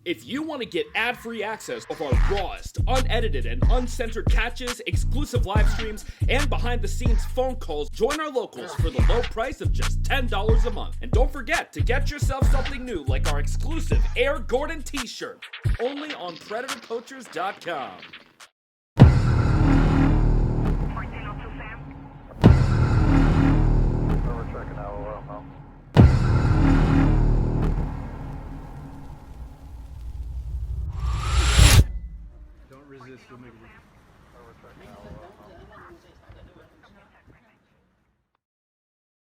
If you want to get ad-free access of our rawest, unedited, and uncensored catches, exclusive live streams, and behind-the-scenes phone calls, join our locals for the low price of just $10 a month. And don't forget to get yourself something new like our exclusive Air Gordon t-shirt, only on PredatorPoachers.com.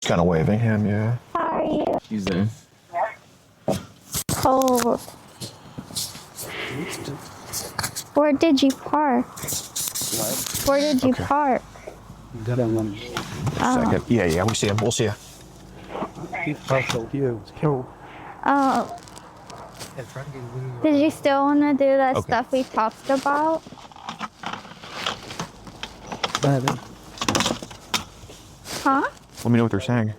Kind of waving him, yeah. How are you? He's there. Cold. Where did you park? What? Where did you park? Second. Yeah, we see him. We'll see you. He's partial you. Oh. Did you still want to do that stuff we talked about? Huh? Let me know what they're saying.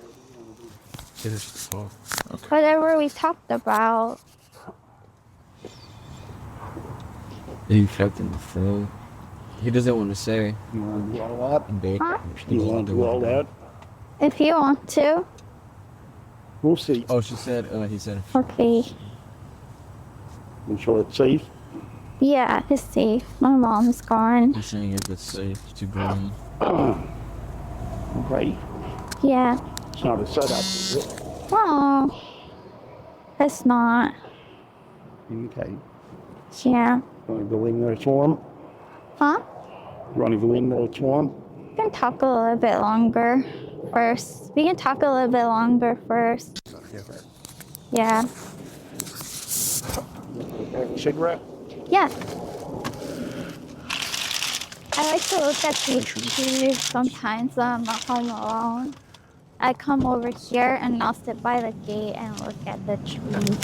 Whatever we talked about. He kept in the throat. He doesn't want to say. You want to do all that? Huh? You want to do all that? If you want to. We'll see. Oh, she said, he said. Okay. You sure it's safe? Yeah, it's safe. My mom's gone. You're saying if it's safe to go in. Right. Yeah. It's not a setup, is it? Oh. It's not. Okay. Yeah. You want to go in there for him? Huh? You want to go in there for him? We can talk a little bit longer first. Yeah. Cigarette? Yeah. I like to look at these trees sometimes when I'm not home alone. I come over here and I'll sit by the gate and look at the trees.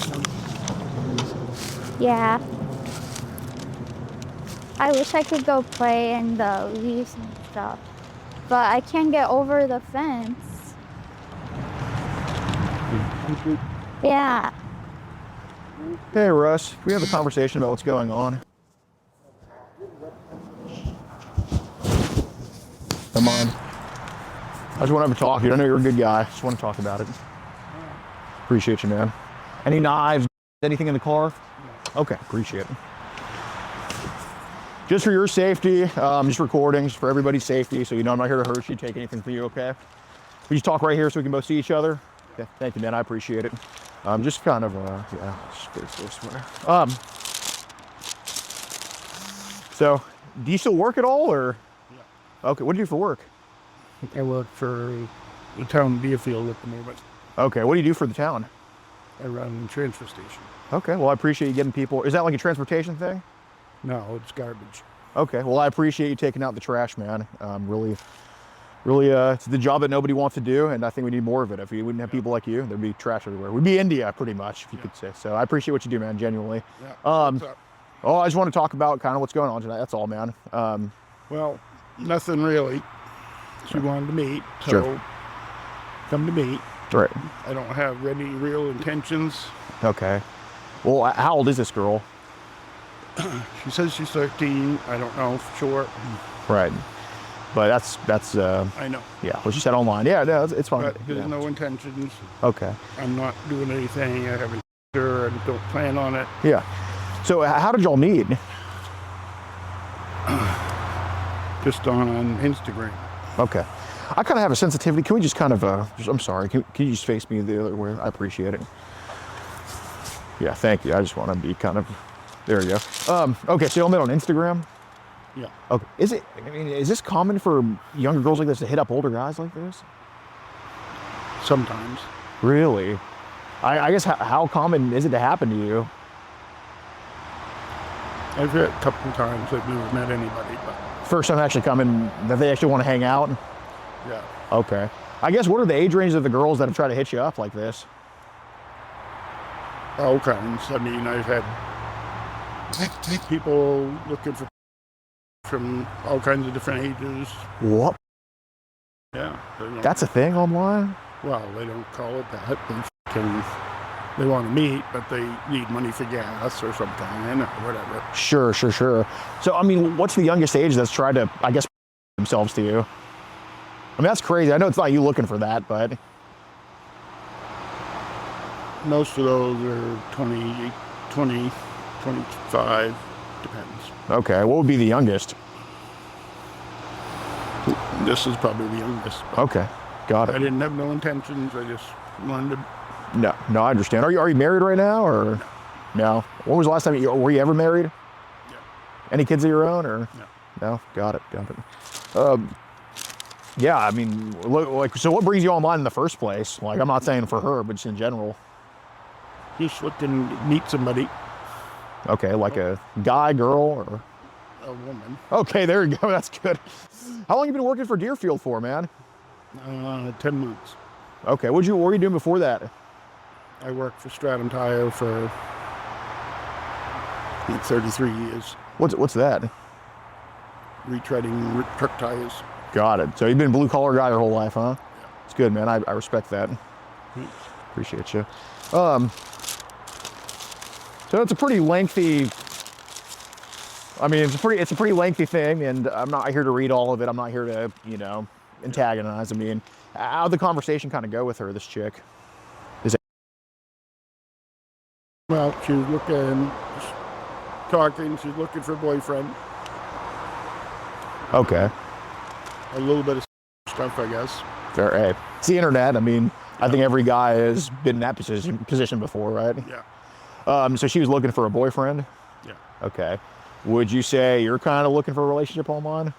Yeah. I wish I could go play in the leaves and stuff, but I can't get over the fence. Yeah. Hey, Russ. Can we have a conversation about what's going on? Come on. I just want to have a talk. I know you're a good guy. Just want to talk about it. Appreciate you, man. Any knives? Anything in the car? Okay, appreciate it. Just for your safety, just recording, just for everybody's safety, so you know I'm not here to hurt you, take anything from you, okay? We just talk right here so we can both see each other. Okay, thank you, man. I appreciate it. Just kind of, yeah, just get this way. So, do you still work at all, or? Yeah. Okay, what do you do for work? I work for the town of Deerfield at the moment. Okay, what do you do for the town? I run a transfer station. Okay, well, I appreciate you getting people. Is that like a transportation thing? No, it's garbage. Okay, well, I appreciate you taking out the trash, man. Really, it's the job that nobody wants to do, and I think we need more of it. If we wouldn't have people like you, there'd be trash everywhere. We'd be India, pretty much, if you could say. So I appreciate what you do, man, genuinely. Yeah. Oh, I just want to talk about kind of what's going on tonight. That's all, man. Well, nothing really. She wanted to meet, so Sure. Come to meet. Right. I don't have any real intentions. Okay. Well, how old is this girl? She says she's 13. I don't know for sure. Right. But that's I know. yeah, what she said online. Yeah, no, it's fine. But there's Yeah. no intentions. Okay. I'm not doing anything. I haven't sure and don't plan on it. Yeah. So how did y'all meet? Just on Instagram. Okay. I kind of have a sensitivity. Can we just kind of, I'm sorry, can you just face me the other way? I appreciate it. Yeah, thank you. I just want to be kind of, there you go. Okay, so y'all met on Instagram? Yeah. Okay. Is this common for younger girls like this to hit up older guys like this? Sometimes. Really? I guess how common is it to happen to you? I've hit a couple of times. I've never met anybody, but First time actually coming, that they actually want to hang out? yeah. Okay. I guess what are the age ranges of the girls that have tried to hit you up like this? All kinds. I mean, I've had people looking for from all kinds of different ages. What? Yeah. That's a thing online? Well, they don't call it that. They fucking they want to meet, but they need money for gas or something, or whatever. Sure. So, I mean, what's the youngest age that's tried to, I guess, themselves to you? I mean, that's crazy. I know it's not you looking for that, but... Most of those are 20, 25, depends. Okay, what would be the youngest? This is probably the youngest. Okay, got I it. didn't have no intentions. I just wanted to. No, I understand. Are you married right now, or no? When was the last time were you ever married? Yeah. Any kids of your own, or No. no? Got it. Yeah, I mean, like, so what brings you online in the first place? Like, I'm not saying for her, but just in general. Just looking to meet somebody, Okay, like a guy, girl, or... a woman. Okay, there you go. That's good. How long you been working for Deerfield for, man? 10 months. Okay, what were you doing before that? I worked for Stratum Tire for 33 years, What's that? retreading truck tires. Got it. So you've been a blue collar guy your whole life, huh? It's good, man. I respect that. Appreciate you. So it's a pretty lengthy. I mean, it's a pretty lengthy thing, and I'm not here to read all of it. I'm not here to, antagonize. I mean, how'd the conversation kind of go with her, this chick? Well, she was looking, talking. She's looking for a boyfriend. Okay. A little bit of stuff, I guess. Fair. Hey, it's the internet. I mean, I think every guy has been in that position before, right? Yeah. So she was looking for a boyfriend? Yeah. Okay. Would you say you're kind of looking for a relationship online?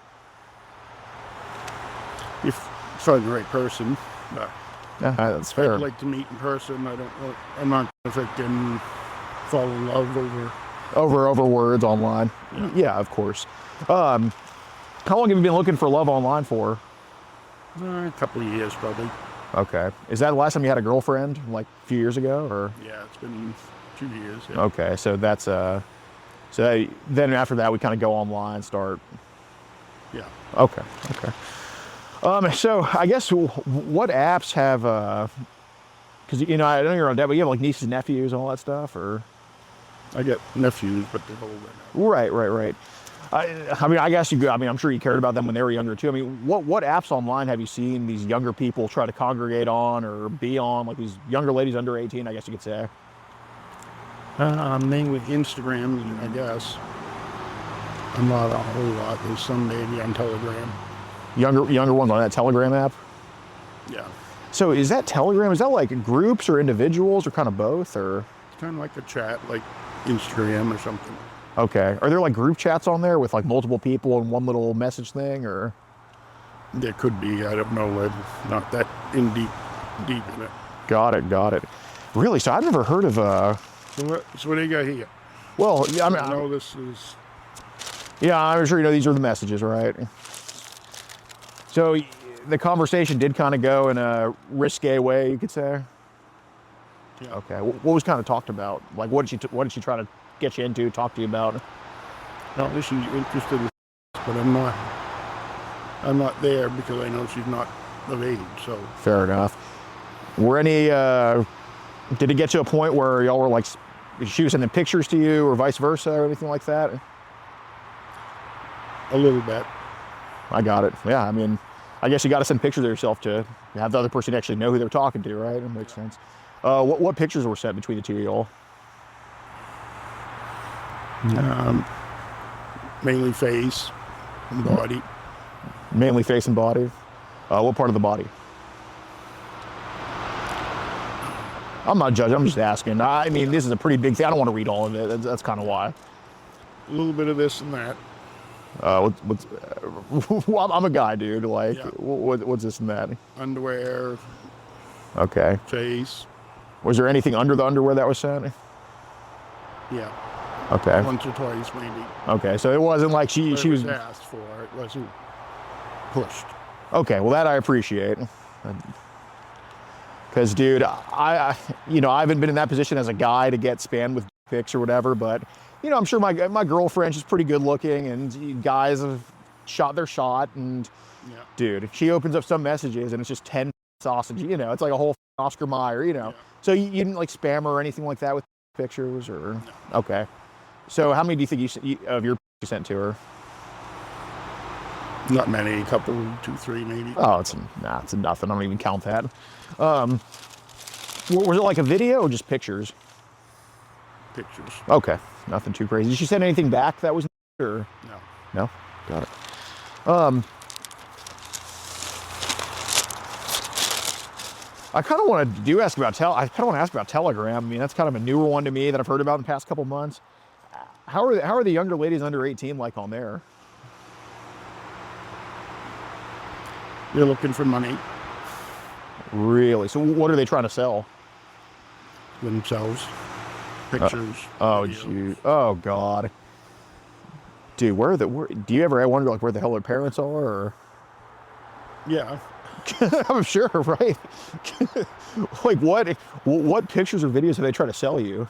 If find the right person. But Yeah, that's fair. I'd like to meet in person. I'm not freaking fall in love Over words online. Yeah, of course. How long have you been looking for love online for? a couple of years, probably. Okay. Is that the last time you had a girlfriend, like a few years ago, or? Yeah, it's been 2 years. Yeah. Okay, so that's so then after that we kind of go online, start. Yeah. Okay. So I guess what apps have? Because I know you're on that, but you have like nieces, nephews, and all that stuff, or? I get nephews, but they're older now. Right. I mean, I guess I'm sure you cared about them when they were younger too. I mean, what apps online have you seen these younger people try to congregate on or be on? Like these younger ladies under 18, I guess you could say. Mainly Instagram, I guess. I'm not a whole lot. There's some maybe on Telegram. Younger ones on that Telegram app. Yeah. So is that Telegram? Is that like groups or individuals or kind of both, or? It's kind of like a chat, like Instagram or something. Okay. Are there like group chats on there with like multiple people in one little message thing, or? There could be. I don't know. I'm not that deep in it. Got it. Really? So I've never heard of So what do you got here? Well, yeah, I know this is. Yeah, I'm sure these are the messages, right? So the conversation did kind of go in a risque way, you could say. Yeah. Okay. What was kind of talked about? Like, what did she try to get you into, talk to you about? No, this is interested in, but I'm not there because I know she's not of age. So Fair enough. Were any? Did it get to a point where y'all were like, she was sending pictures to you, or vice versa, or anything like that? a little bit. I got it. Yeah, I mean, I guess you got to send pictures of yourself to have the other person actually know who they're talking to, right? It makes sense. What pictures were sent between the two of y'all? Mainly face and body. Mainly face and body. What part of the body? I'm not judging. I'm just asking. I mean, this is a pretty big thing. I don't want to read all of it. That's kind of why. A little bit of this and that. Well, I'm a guy, dude. Like, Yeah. what's this and that? Underwear, Okay. face. Was there anything under the underwear that was sent? Yeah. Okay. Once or twice, maybe. Okay. So it wasn't like she But was. it was asked for. It wasn't pushed. Okay. Well, that I appreciate. Because, dude, I haven't been in that position as a guy to get spammed with pics or whatever, but, I'm sure my girlfriend, she's pretty good looking, and guys have shot their shot, and, Yeah. dude, she opens up some messages, and it's just 10 sausage, it's like a whole Oscar Mayer, So you didn't like spam her or anything like that with pictures, or? No. Okay. So how many do you think of your you sent to her? Not many, a couple, 2, 3 maybe. Oh, it's nothing. I don't even count that. Was it like a video or just pictures? Pictures. Okay, nothing too crazy. Did she send anything back that was or? No. No? Got it. I kind of want to ask about Telegram. I mean, that's kind of a newer one to me that I've heard about in the past couple months. How are the younger ladies under 18 like on there? They're looking for money. Really? So what are they trying to sell? Themselves. Pictures. Oh, gee. Oh, God. Dude, do you ever wonder like where the hell their parents are? Or? Yeah. I'm sure, right? Like what pictures or videos have they tried to sell you?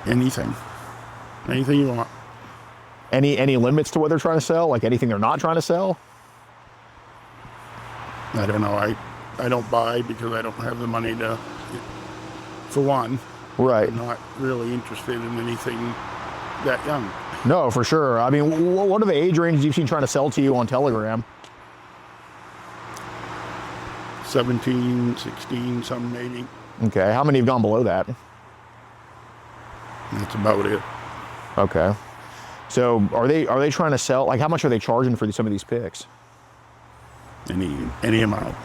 Anything. Anything you want. Any limits to what they're trying to sell? Like anything they're not trying to sell? I don't know. I don't buy because I don't have the money to, for one. Right. I'm not really interested in anything that young. No, for sure. I mean, what are the age ranges you've seen trying to sell to you on Telegram? 17, 16, some maybe. Okay. How many have gone below that? That's about it. Okay. So are they trying to sell, like how much are they charging for some of these pics? Any amount.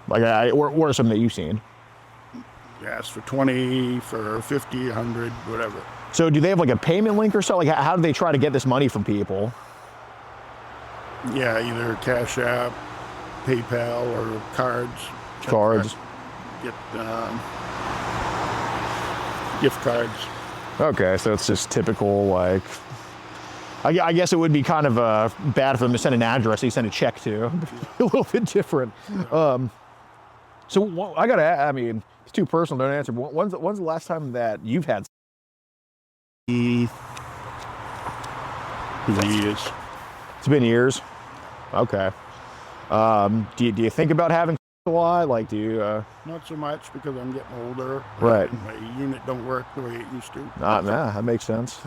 Like what are some that you've seen? Yes, for 20, for 50, 100, whatever. So do they have like a payment link or something? Like how do they try to get this money from people? Yeah, either Cash App, PayPal, or cards. Cards. Get gift cards. Okay, so it's just typical, like, I guess it would be kind of bad for them to send an address they send a check to. A little bit different. So I mean, it's too personal, don't answer. But when's the last time that you've had? Years. It's been years. Okay. Do you think about having a lot? Like, do you? Not so much because I'm getting older. Right. My unit don't work the way it used to. Nah, that makes sense.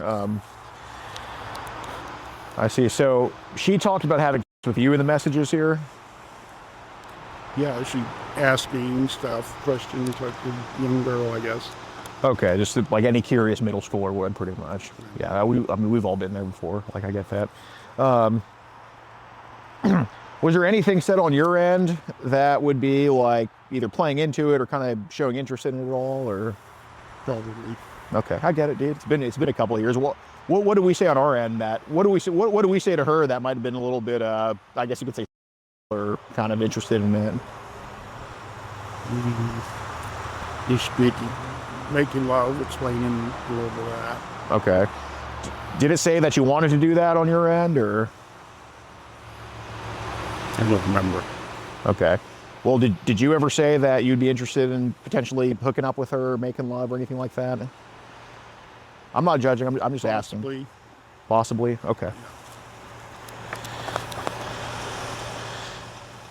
I see. So she talked about having with you in the messages here. Yeah, she asking stuff, questions like a young girl, I guess. Okay, just like any curious middle schooler would, pretty much. Yeah, I mean, we've all been there before. Like, I get that. Was there anything said on your end that would be like either playing into it or kind of showing interest in it at all, or? Probably. Okay, I get it, dude. It's been a couple of years. What do we say on our end? What do we say to her that might have been a little bit? I guess you could say, or kind of interested in it. Just making love, explaining a little bit of that. Okay. Did it say that you wanted to do that on your end, or? I don't remember. Okay. Well, did you ever say that you'd be interested in potentially hooking up with her, making love, or anything like that? I'm not judging. I'm just asking. Possibly. Okay. Yeah.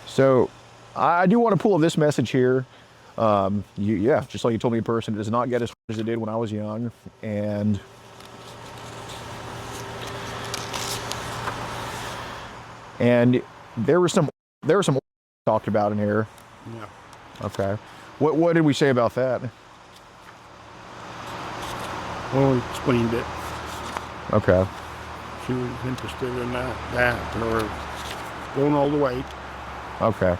So, I do want to pull up this message here. Just like you told me in person, it does not get as hard as it did when I was young, and there were some talked about in here. Yeah. Okay. What did we say about that? Well, we explained it. Okay. She was interested in that, or going all the way. Okay.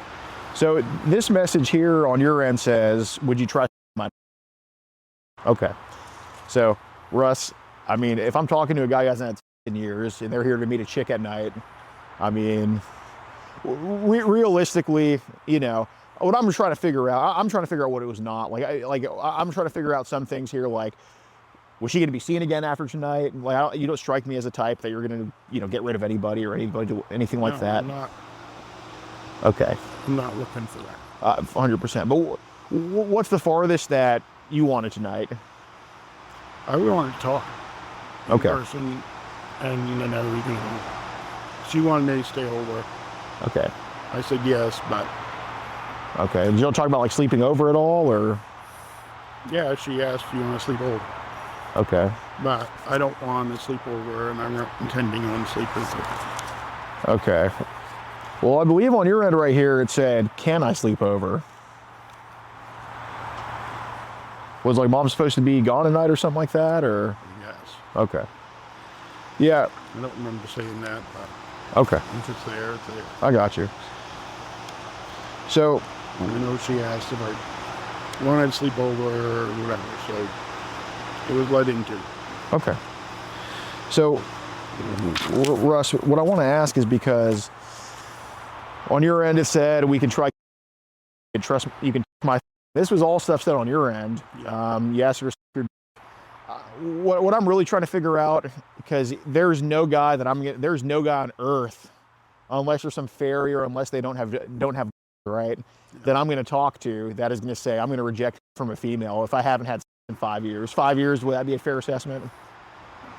So this message here on your end says, would you try my... Okay. So, Russ, I mean, if I'm talking to a guy who hasn't had in years and they're here to meet a chick at night, I mean, realistically, you know, what I'm trying to figure out, I'm trying to figure out what it was not. I'm trying to figure out some things here, like, was she going to be seen again after tonight? Like, you don't strike me as a type that you're going to, you know, get rid of anybody or anything like that. I'm not. Okay. I'm not looking for that. 100%. But what's the farthest that you wanted tonight? I really wanted to talk. Okay. In person and everything. She wanted me to stay over. Okay. I said yes, but Okay. Did y'all talk about like sleeping over at all, or? Yeah, she asked, "Do you want to sleep over?" Okay. But I don't want to sleep over, and I'm not intending on sleeping over. Okay. Well, I believe on your end right here it said, "Can I sleep over?" Was like mom supposed to be gone tonight or something like that, or? Yes. Okay. Yeah. I don't remember saying that, but Okay. if it's there, it's there. I got you. So, I know she asked if I wanted to sleep over or whatever, so it was let into. okay. So, Russ, what I want to ask is because on your end it said we can try. Trust you can my. This was all stuff said on your end. Yes, what I'm really trying to figure out, because there's no guy on earth, unless there's some fairy or unless they don't have right, that I'm going to talk to that is going to say I'm going to reject from a female if I haven't had sex in 5 years. 5 years, would that be a fair assessment?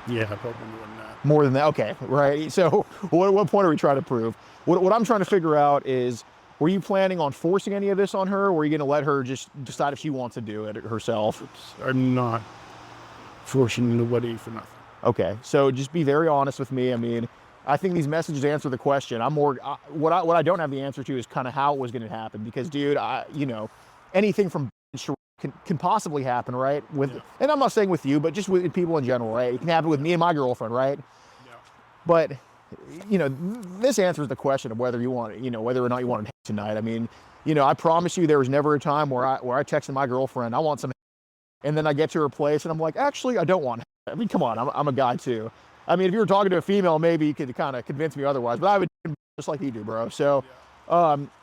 Yeah, probably more than that. More than that, okay, right. So what point are we trying to prove? What I'm trying to figure out is, were you planning on forcing any of this on her, or were you going to let her just decide if she wants to do it herself? I'm not forcing nobody for nothing. Okay, so just be very honest with me. I mean, I think these messages answer the question. I'm more, what I don't have the answer to is kind of how it was going to happen, because dude, anything from can possibly happen, right? And I'm not saying with you, but just with people in general, right? It can happen with me and my girlfriend, right? Yeah. But this answers the question of whether you want, whether or not you want to tonight. I mean, I promise you, there was never a time where I texted my girlfriend, I want some, and then I get to her place and I'm like, actually, I don't want. I mean, come on, I'm a guy too. I mean, if you were talking to a female, maybe you could kind of convince me otherwise, but I would just like you do, bro. So,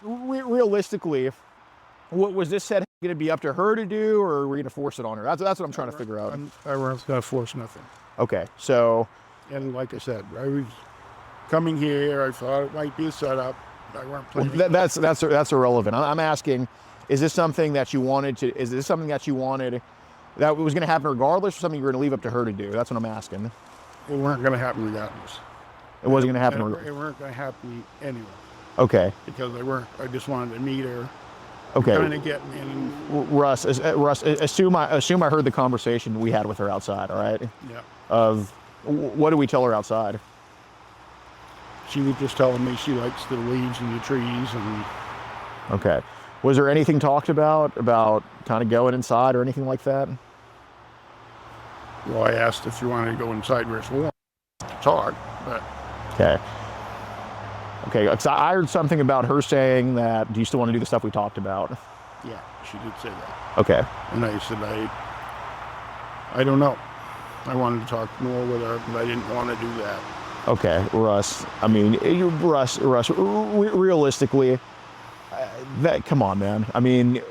realistically, what was this set going to be up to her to do, or were we going to force it on her? That's what I'm trying to figure out. I wasn't going to force nothing. Okay, so. And like I said, I was coming here. I thought it might be a setup. I weren't planning. That's irrelevant. I'm asking, is this something that you wanted that was going to happen regardless, or something you were going to leave up to her to do? That's what I'm asking. It weren't going to happen regardless. It wasn't going to happen. It weren't going to happen anyway. Okay. Because I just wanted to meet her. Okay. Kind of get in. Russ, assume I heard the conversation we had with her outside. All right. Yeah. What did we tell her outside? She was just telling me she likes the leaves and the trees and. Okay. Was there anything talked about kind of going inside or anything like that? Well, I asked if you wanted to go inside where it's warm. It's hard, but. Okay. Okay. So I heard something about her saying that, do you still want to do the stuff we talked about? Yeah, she did say that. Okay. And I said, I don't know. I wanted to talk more with her, but I didn't want to do that. Okay, Russ. I mean, Russ. Realistically, come on, man. I mean,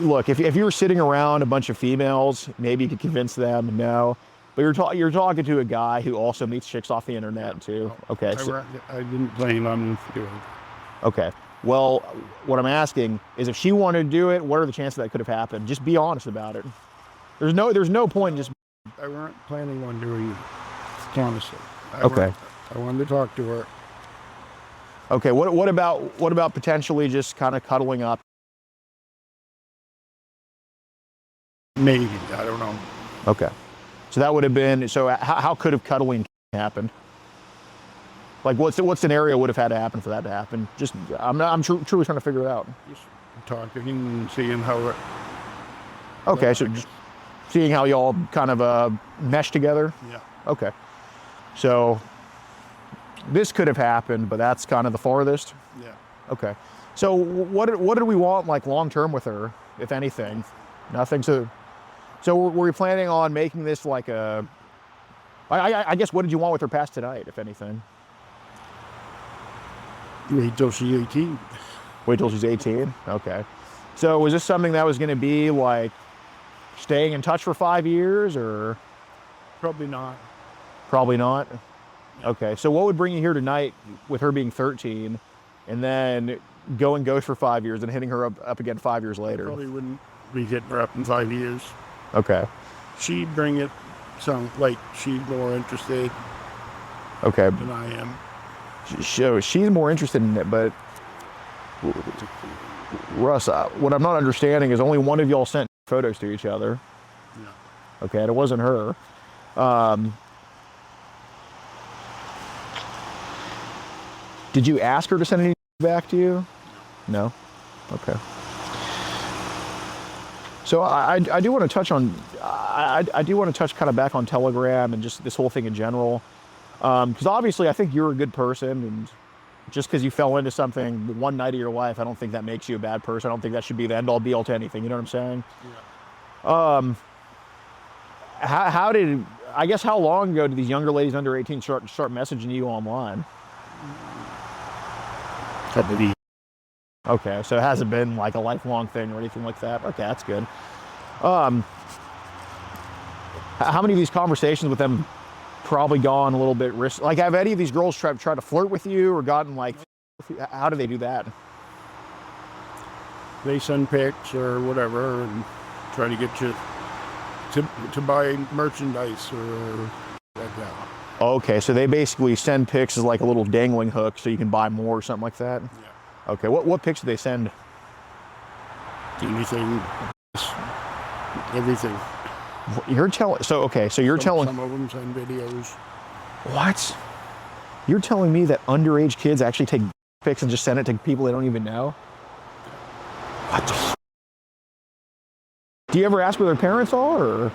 look, if you were sitting around a bunch of females, maybe you could convince them. No, but you're talking to a guy who also meets chicks off the internet too. Okay. I didn't plan on doing it. Okay. Well, what I'm asking is, if she wanted to do it, what are the chances that could have happened? Just be honest about it. There's no point in just. I weren't planning on doing it, honestly. Okay. I wanted to talk to her. Okay. What about potentially just kind of cuddling up? Maybe, I don't know. Okay. So that would have been. So how could have cuddling happened? Like what scenario would have had to happen for that to happen? Just I'm truly trying to figure it out. Just talking and seeing how it. Okay. So just seeing how y'all kind of mesh together. Yeah. Okay. So this could have happened, but that's kind of the farthest. Yeah. Okay. So what did we want, like, long term with her, if anything? Nothing. So were we planning on making this like a? I guess, what did you want with her past tonight, if anything? Wait till she's 18. Wait till she's 18. Okay. So was this something that was going to be like staying in touch for 5 years, or? Probably not. Probably not. Okay. So what would bring you here tonight with her being 13, and then going ghost for 5 years and hitting her up again 5 years later? Probably wouldn't be hitting her up in 5 years. Okay. She'd bring it some, like, she's more interested Okay. than I am. So she's more interested in it, but Russ, what I'm not understanding is only one of y'all sent photos to each other. Yeah. Okay, and it wasn't her. Did you ask her to send any back to you? No? Okay. So I do want to touch on, I do want to touch kind of back on Telegram and just this whole thing in general. Because obviously I think you're a good person, and just because you fell into something one night of your life, I don't think that makes you a bad person. I don't think that should be the end all be all to anything. You know what I'm saying? Yeah. How did, I guess, how long ago did these younger ladies under 18 start messaging you online? Couple of years. Okay, so it hasn't been like a lifelong thing or anything like that. Okay, that's good. How many of these conversations with them probably gone a little bit risky? Like, have any of these girls tried to flirt with you or gotten like, how do they do that? They send pics or whatever and try to get you to buy merchandise or like that. Okay, so they basically send pics as like a little dangling hook so you can buy more or something like that? Yeah. Okay, what pics do they send? Anything, everything. You're telling, so okay, so you're telling, Some of them send videos. what? You're telling me that underage kids actually take pics and just send it to people they don't even know? What the? Do you ever ask where their parents are, or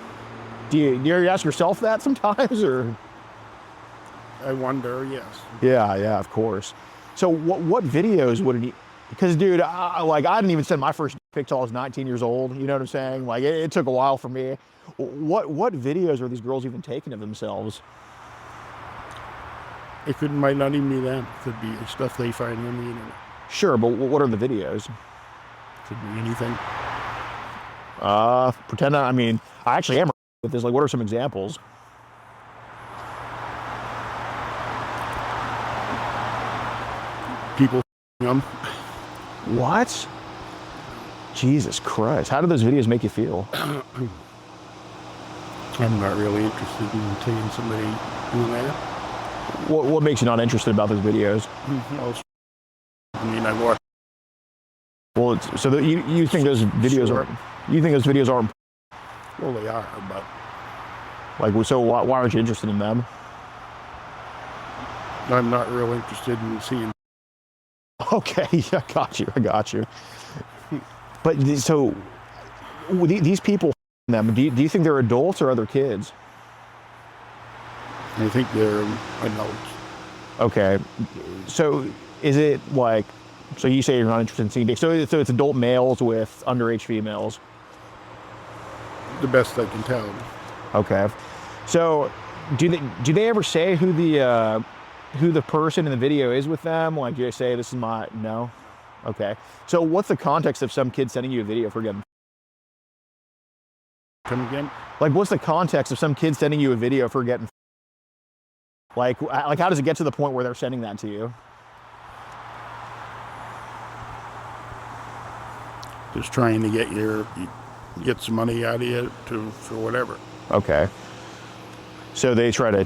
do you ever ask yourself that sometimes, or? I wonder, yes. Yeah, of course. So what videos would it? Because dude, I didn't even send my first pic till I was 19 years old. You know what I'm saying? Like it took a while for me. What videos are these girls even taking of themselves? Might not even be them. Could be stuff they find on the internet. Sure, but what are the videos? Could be anything. Pretend I mean, I actually am with this. Like, what are some examples? People them. What? Jesus Christ. How do those videos make you feel? I'm not really interested in taking somebody doing that. What makes you not interested about those videos? I mean, I watch. Well, so you think those videos Sure. are, you think those videos aren't, Well, they are, but like, so why aren't you interested in them? I'm not real interested in seeing. Okay, yeah, I got you. But so these people, them, do you think they're adults or other kids? I think they're adults. Okay, so is it like, so you say you're not interested in seeing, so it's adult males with underage females? The best I can tell. Okay, so do they ever say who the person in the video is with them? Like, do they say this is my, no? Okay, so what's the context of some kid sending you a video for getting? Come again? Like, what's the context of some kid sending you a video for getting? Like how does it get to the point where they're sending that to you? Just trying to get some money out of you for whatever. Okay. So they try to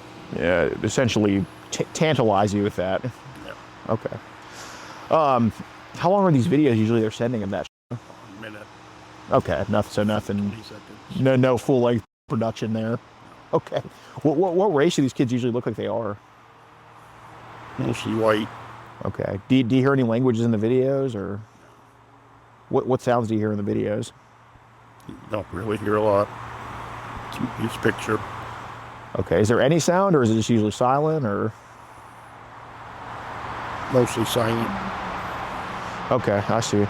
essentially tantalize you with that. Yeah. Okay. How long are these videos usually they're sending of that? A minute, Okay, nothing. 20 seconds. No full length production there. Okay. What race do these kids usually look like they are? Mostly white. Okay. Do you hear any languages in the videos, or what sounds do you hear in the videos? Don't really hear a lot. It's picture. Okay. Is there any sound, or is it just usually silent, or? Mostly silent. Okay, I see.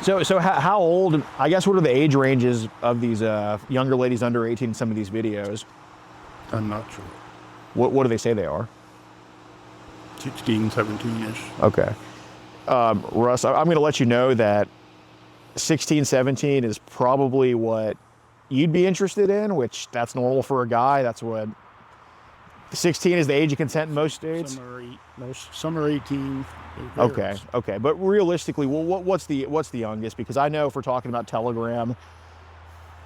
So how old, I guess, what are the age ranges of these younger ladies under 18 in some of these videos? I'm not sure. What do they say they are? 16, 17-ish. Okay. Russ, I'm going to let you know that 16, 17 is probably what you'd be interested in, which that's normal for a guy. That's what 16 is the age of consent in most states. Some are 18. Okay. But realistically, well, what's the youngest? Because I know if we're talking about Telegram,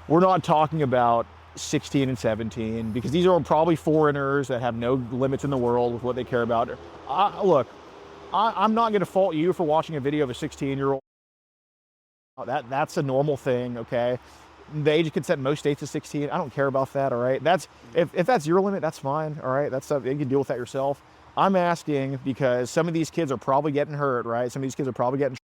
we're not talking about 16 and 17, because these are probably foreigners that have no limits in the world with what they care about. Look, I'm not going to fault you for watching a video of a 16-year-old. That's a normal thing, okay? The age of consent in most states is 16. I don't care about that, all right? That's if that's your limit, that's fine, all right? That's something you can deal with that yourself. I'm asking because some of these kids are probably getting hurt, right? Some of these kids are probably getting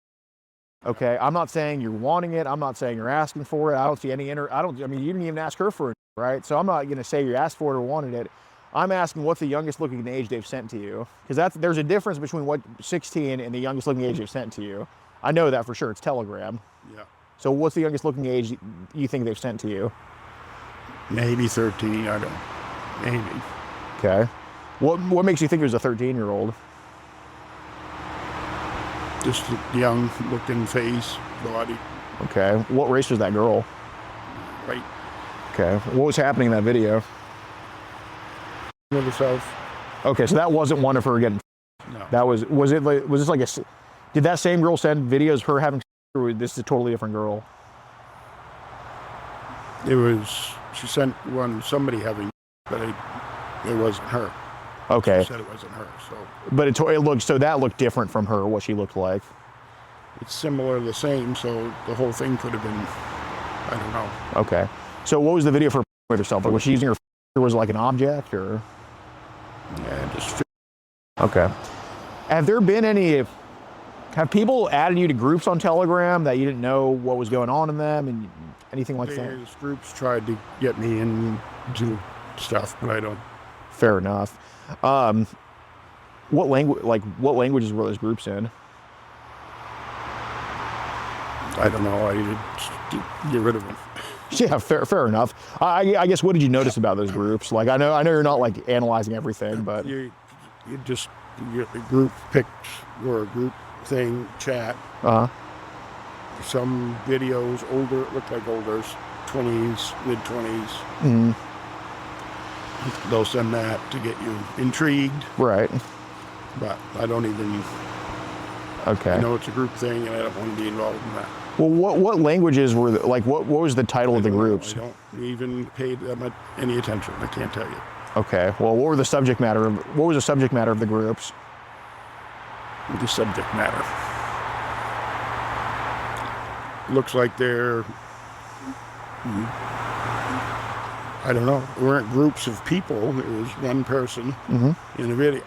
okay. I'm not saying you're wanting it. I'm not saying you're asking for it. I don't see any I mean, you didn't even ask her for it, right? So I'm not going to say you asked for it or wanted it. I'm asking what's the youngest looking age they've sent to you, because there's a difference between what 16 and the youngest looking age they've sent to you. I know that for sure. It's Telegram. Yeah. So what's the youngest looking age you think they've sent to you? Maybe 13. I don't. Maybe. Okay. What makes you think it was a 13-year-old? Just a young looking face, body. Okay. What race was that girl? Right. Okay. What was happening in that video? To the south. Okay, so that wasn't one of her getting. No. That was this like a? Did that same girl send videos of her having? Or this is a totally different girl. She sent one somebody having, but it wasn't her. Okay. She said it wasn't her. So. But that looked different from her. What she looked like. It's similar, the same. So the whole thing could have been. I don't know. Okay. So what was the video for with herself? Like, was she using her? Or was it like an object or? Yeah, just. Okay. Have there been any? Have people added you to groups on Telegram that you didn't know what was going on in them and anything like that? Various groups tried to get me into stuff, but I don't. Fair enough. What languages were those groups in? I don't know. I just get rid of them. Yeah, fair enough. I guess what did you notice about those groups? Like I know you're not like analyzing everything, but you get the group pics or a group thing chat. Some videos older, look like older, 20s, mid 20s. Mm-hmm. They'll send that to get you intrigued. Right. But I don't even. Okay. I know it's a group thing, and I don't want to be involved in that. Well, what languages were like? What was the title of the groups? I don't even pay them any attention. I can't tell you. Okay. Well, what was the subject matter of the groups? The subject matter looks like they're. I don't know. It weren't groups of people. It was one person in a video,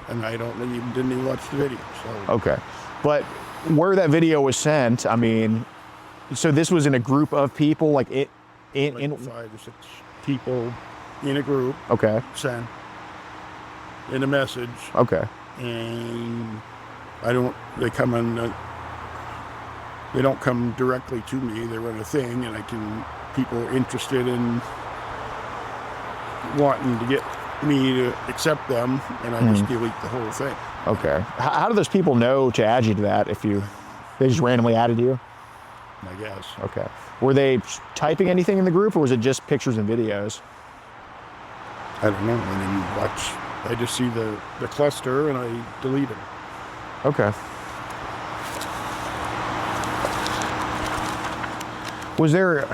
and I didn't even watch the video. So. Okay, but where that video was sent, I mean, so this was in a group of people, like it in 5 or 6 people in a group. Okay. Sent in a message. Okay. And they don't come directly to me. They run a thing, and people are interested in wanting to get me to accept them, and I just delete the whole thing. Okay. How do those people know to add you to that if they just randomly added you? I guess. Okay. Were they typing anything in the group, or was it just pictures and videos? I don't know. I didn't watch. I just see the cluster, and I delete it. Okay. Was there,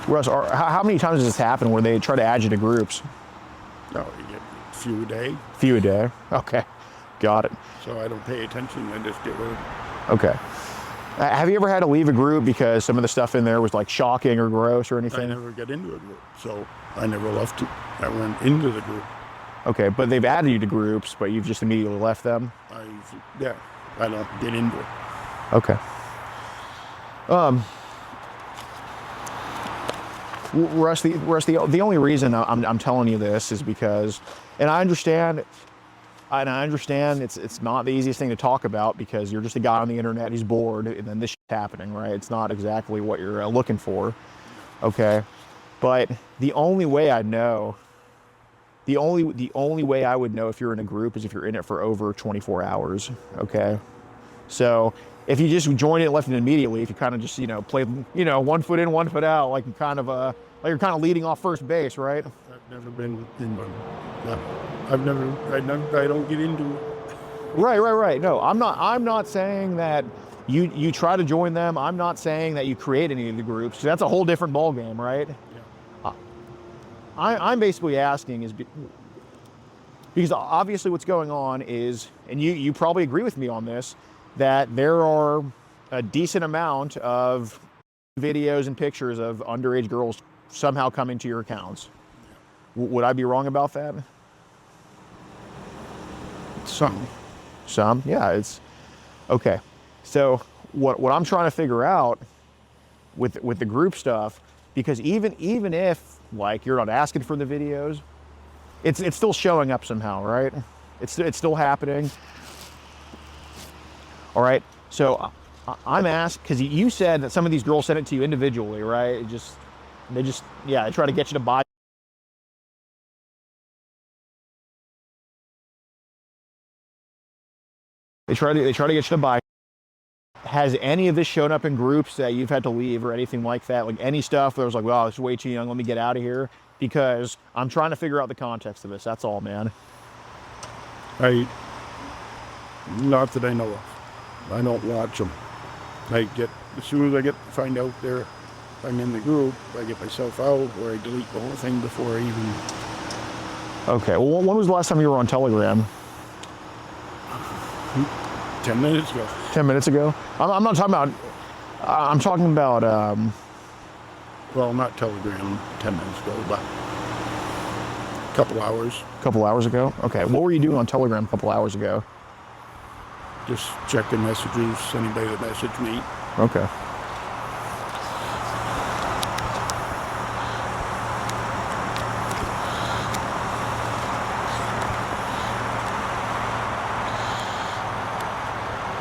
Russ, how many times has this happened where they try to add you to groups? No, you get a few a day. Few a day. Okay. Got it. So I don't pay attention. I just get rid of it. Okay. Have you ever had to leave a group because some of the stuff in there was like shocking or gross or anything? I never got into a group, so I never left it. I went into the group. Okay, but they've added you to groups, but you've just immediately left them? I don't get into it. Okay. Russ, the only reason I'm telling you this is because, and I understand it's not the easiest thing to talk about because you're just a guy on the internet, he's bored, and then this shit's happening, right? It's not exactly what you're looking for, okay? But the only way I know, the only way I would know if you're in a group is if you're in it for over 24 hours, okay? So if you just join it and left it immediately, if you kind of just, play, 1 foot in, 1 foot out, like you're kind of leading off first base, right? I've never been in one. No. I don't get into it. Right. No, I'm not saying that you try to join them. I'm not saying that you create any of the groups. That's a whole different ballgame, right? Yeah. I'm basically asking is, Because obviously what's going on is, and you probably agree with me on this, that there are a decent amount of videos and pictures of underage girls somehow coming to your accounts. Would I be wrong about that? Some, yeah, it's okay. So what I'm trying to figure out with the group stuff, because even if like you're not asking for the videos, it's still showing up somehow, right? It's still happening. All right. So I'm asked, because you said that some of these girls sent it to you individually, right? They try to get you to buy. They try to get you to buy. Has any of this shown up in groups that you've had to leave or anything like that? Like any stuff that was like, well, it's way too young, let me get out of here? Because I'm trying to figure out the context of this. That's all, man. Not that I know of. I don't watch them. As soon as I find out I'm in the group, I get myself out, or I delete the whole thing before I even. Okay. Well, when was the last time you were on Telegram? 10 minutes ago. 10 minutes ago? I'm not talking about. I'm talking about. Well, not Telegram 10 minutes ago, but a couple hours. A couple hours ago? Okay. What were you doing on Telegram a couple hours ago? Just checking messages, anybody that messaged me. Okay.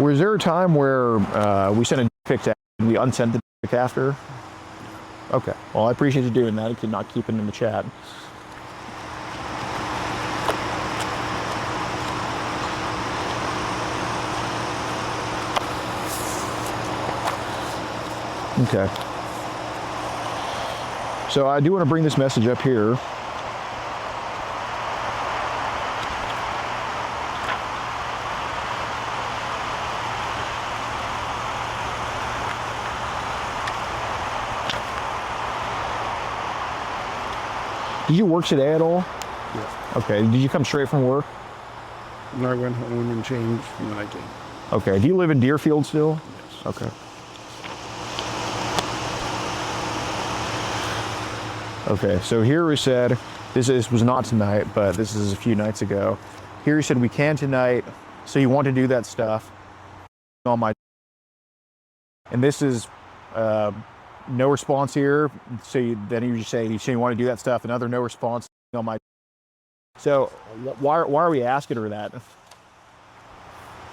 Was there a time where we sent a pic to and we unsent the pic after? Okay. Well, I appreciate you doing that. You could not keep it in the chat. Okay. So I do want to bring this message up here. Did you work today at all? Yeah. Okay. Did you come straight from work? And I went home and changed, and then I came. Okay. Do you live in Deerfield still? Yes. Okay. Okay, so here we said, this was not tonight, but this is a few nights ago. Here he said, we can tonight, so you want to do that stuff on my, and this is no response here. So then you just say, you want to do that stuff, another no response on my. So why are we asking her that?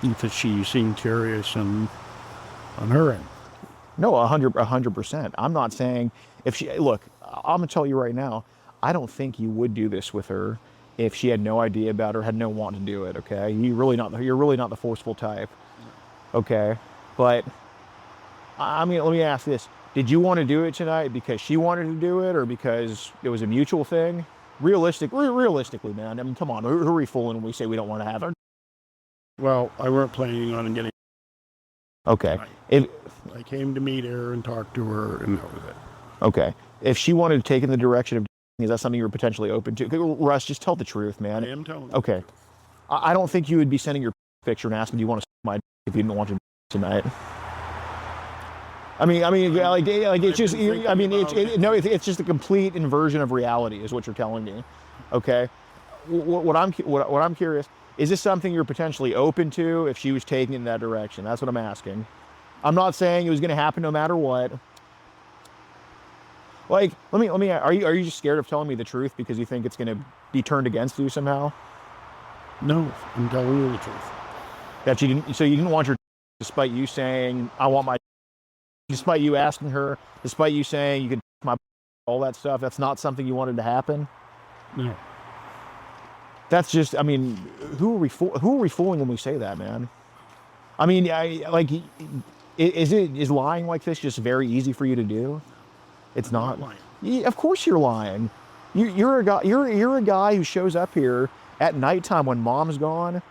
Because she seemed curious on her end. No, 100%. I'm not saying if she, look, I'm gonna tell you right now, I don't think you would do this with her if she had no idea about it or had no want to do it. Okay, you're really not the forceful type. Okay, but I mean, let me ask this: did you want to do it tonight because she wanted to do it, or because it was a mutual thing? Realistically, man. I mean, come on, who are we fooling when we say we don't want to have her? Well, I weren't planning on getting. Okay, I came to meet her and talk to her, and that was it. Okay. If she wanted to take in the direction of, is that something you were potentially open to? Russ, just tell the truth, man. I am telling you. Okay. I don't think you would be sending your picture and asking, do you want to suck my dick if you didn't want to tonight? I mean, like it's just, I mean, it's just a complete inversion of reality is what you're telling me. Okay. What I'm curious, is this something you're potentially open to if she was taking in that direction? That's what I'm asking. I'm not saying it was going to happen no matter what. Like, let me. Are you just scared of telling me the truth because you think it's going to be turned against you somehow? No, I'm telling you the truth. That you didn't. So you didn't want your, despite you saying I want my, despite you asking her, despite you saying you could my, all that stuff. That's not something you wanted to happen. No. That's just. I mean, who are we fooling when we say that, man? I mean, is lying like this just very easy for you to do? It's not lying. Yeah, of course you're lying. You're a guy. You're a guy who shows up here at nighttime when mom's gone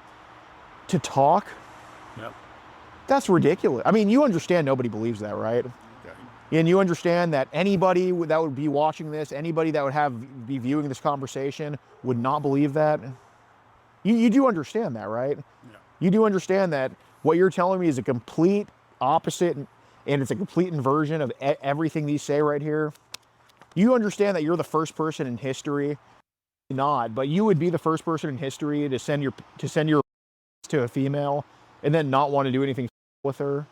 to talk. Yep. That's ridiculous. I mean, you understand nobody believes that, right? Okay. And you understand that anybody that would be watching this, anybody that would be viewing this conversation, would not believe that. You do understand that, right? Yeah. You do understand that what you're telling me is a complete opposite, and it's a complete inversion of everything these say right here. You understand that you're the first person in history, not, but you would be the first person in history to send your to a female and then not want to do anything with her.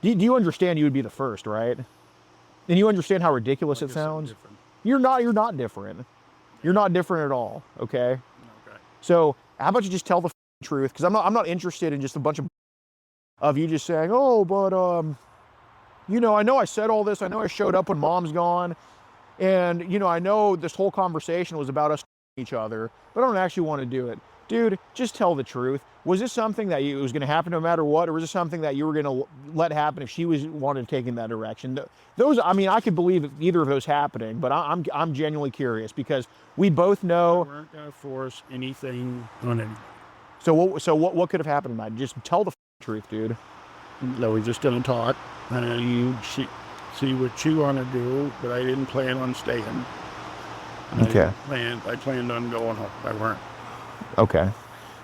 Do you understand you would be the first, right? And you understand how ridiculous it sounds? You're not different. You're not different at all, okay? Okay. So how about you just tell the truth? Because I'm not interested in just a bunch of you just saying, oh, but I know I said all this. I know I showed up when mom's gone, and I know this whole conversation was about us each other, but I don't actually want to do it. Dude, just tell the truth. Was this something that it was going to happen no matter what, or was this something that you were going to let happen if she wanted to take in that direction? Those, I mean, I could believe either of those happening, but I'm genuinely curious because we both know. We weren't going to force anything on anyone. So what could have happened tonight? Just tell the truth, dude. No, we just going to talk, and you see what you want to do, but I didn't plan on staying. Okay. I planned on going home. I weren't. Okay.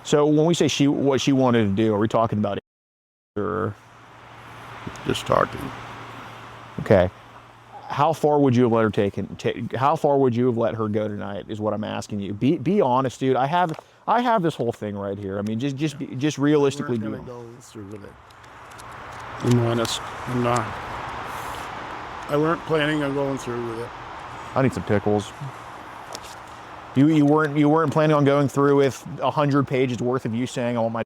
So when we say what she wanted to do, are we talking about it or Just talking. okay? How far would you have let her how far would you have let her go tonight? Is what I'm asking you. Be honest, dude. I have this whole thing right here. I mean, just realistically. I'm not going to go through with it. I'm honest. I'm not. I weren't planning on going through with it. I need some pickles. You weren't planning on going through with 100 pages worth of you saying I want my.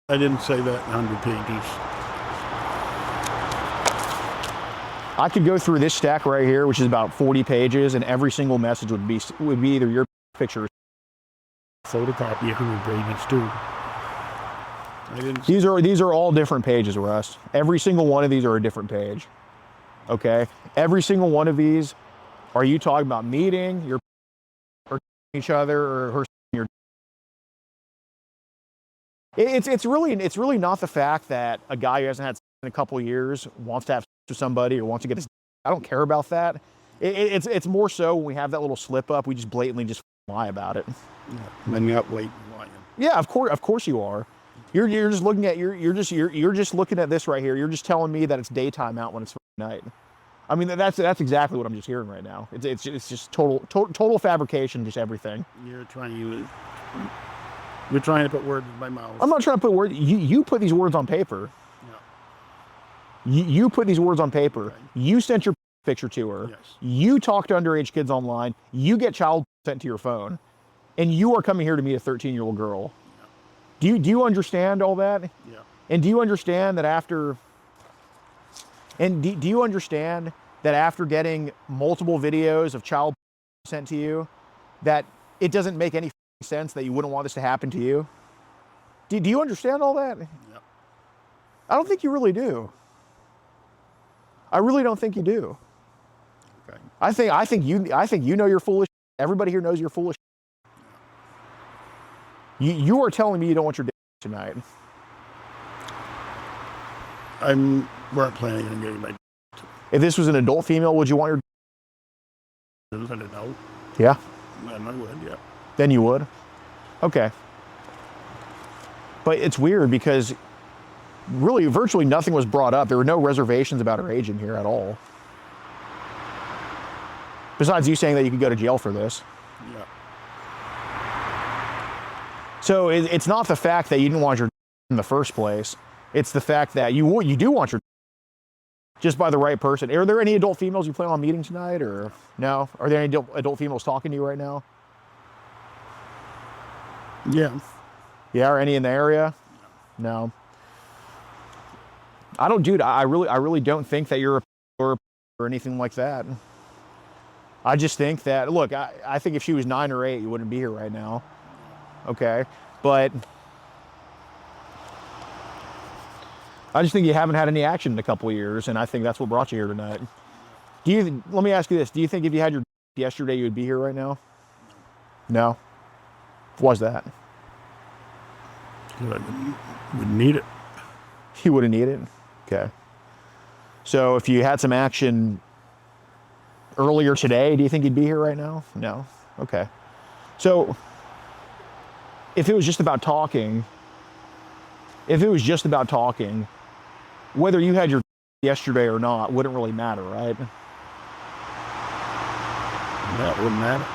I didn't say that in 100 pages. I could go through this stack right here, which is about 40 pages, and every single message would be either your picture. Photocopy 100 pages too. I didn't. These are all different pages, Russ. Every single one of these are a different page. Okay, every single one of these. Are you talking about meeting your or each other or her? It's really not the fact that a guy who hasn't had sex in a couple of years wants to have sex with somebody or wants to get his. I don't care about that. It's more so when we have that little slip up, we just blatantly just lie about it. Yeah, then you're not waiting lying. Yeah, of course you are. You're just looking at you're just looking at this right here. You're just telling me that it's daytime out when it's night. I mean, that's exactly what I'm just hearing right now. It's just total fabrication, just everything. You're trying to put words in my mouth. I'm not trying to put words. You put these words on paper. No. You put these words on paper. Okay. You sent your picture to her. Yes. You talk to underage kids online. You get child sent to your phone, and you are coming here to meet a 13-year-old girl. Yeah. Do you understand all that? Yeah. And do you understand that after? And do you understand that after getting multiple videos of child sent to you, that it doesn't make any sense that you wouldn't want this to happen to you? Do you understand all that? Yeah. I don't think you really do. I really don't think you do. Okay. I think you know you're foolish. Everybody here knows you're foolish. You are telling me you don't want your dick tonight. Weren't planning on getting my. If this was an adult female, would you want your? I don't know. Yeah. Then I would. Yeah. Then you would. Okay. But it's weird because really, virtually nothing was brought up. There were no reservations about her age in here at all. Besides you saying that you could go to jail for this. Yeah. So it's not the fact that you didn't want your in the first place. It's the fact that you do want your just by the right person. Are there any adult females you plan on meeting tonight, or no? Are there any adult females talking to you right now? Yeah. Yeah, are any in the area? No. I don't, dude. I really don't think that you're a or anything like that. I just think that, look, I think if she was 9 or 8, you wouldn't be here right now. Okay, but I just think you haven't had any action in a couple of years, and I think that's what brought you here tonight. Let me ask you this. Do you think if you had your yesterday, you would be here right now? No? Why is that? I wouldn't need it. You wouldn't need it? Okay. So if you had some action earlier today, do you think you'd be here right now? No? Okay. So if it was just about talking, whether you had your yesterday or not wouldn't really matter, right? That wouldn't matter.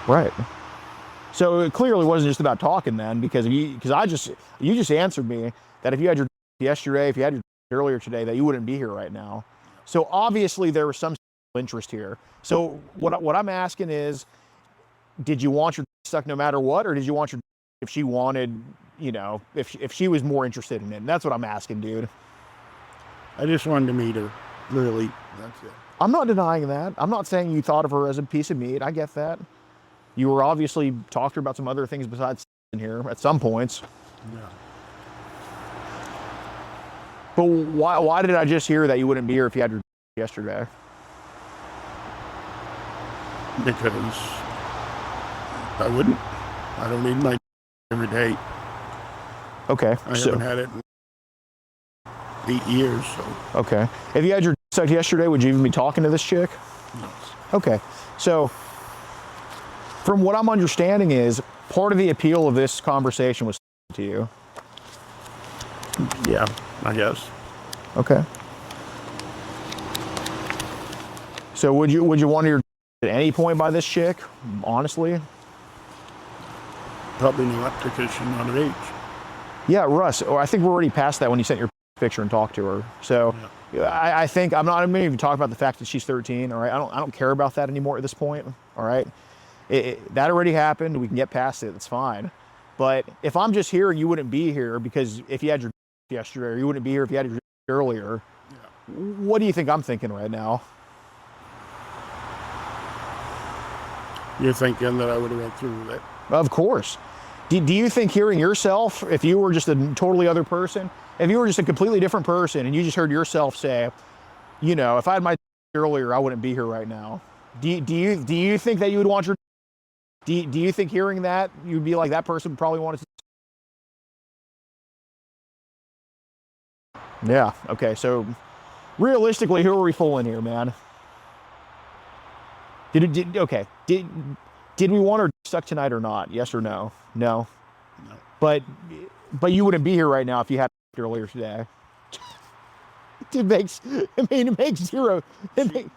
Right. So it clearly wasn't just about talking then, because you just answered me that if you had your yesterday, if you had your earlier today, that you wouldn't be here right now. So obviously there was some interest here. So what I'm asking is, did you want your suck no matter what, or did you want your if she wanted, you know, if she was more interested in it? And that's what I'm asking, dude. I just wanted to meet her. Literally, that's it. I'm not denying that. I'm not saying you thought of her as a piece of meat. I get that. You were obviously talking about some other things besides in here at some points. Yeah. But why did I just hear that you wouldn't be here if you had your yesterday? Because I wouldn't. I don't need my every day. Okay. I haven't had it in 8 years, so. Okay. If you had your sucked yesterday, would you even be talking to this chick? Yes. Okay. So, from what I'm understanding is, part of the appeal of this conversation was to you. Yeah, I guess. Okay. So would you want your at any point by this chick? Honestly? Probably not, because she's not of age. Yeah, Russ. Or I think we're already past that when you sent your picture and talked to her. So I think I'm not even talking about the fact that she's 13. All right. I don't care about that anymore at this point. All right. That already happened. We can get past it. It's fine. But if I'm just hearing you wouldn't be here because if you had your yesterday, or you wouldn't be here if you had your earlier, what do you think I'm thinking right now? You're thinking that I would have went through with it? Of course. Do you think hearing yourself, if you were just a totally other person, if you were just a completely different person and you just heard yourself say, you know, if I had my earlier, I wouldn't be here right now. Do you think that you would want your, do you think hearing that, you'd be like, that person would probably want to? Yeah, okay, so realistically, who are we fooling here, man? Did we want her suck tonight or not? Yes or no? No. No. But you wouldn't be here right now if you had it earlier today. It makes zero.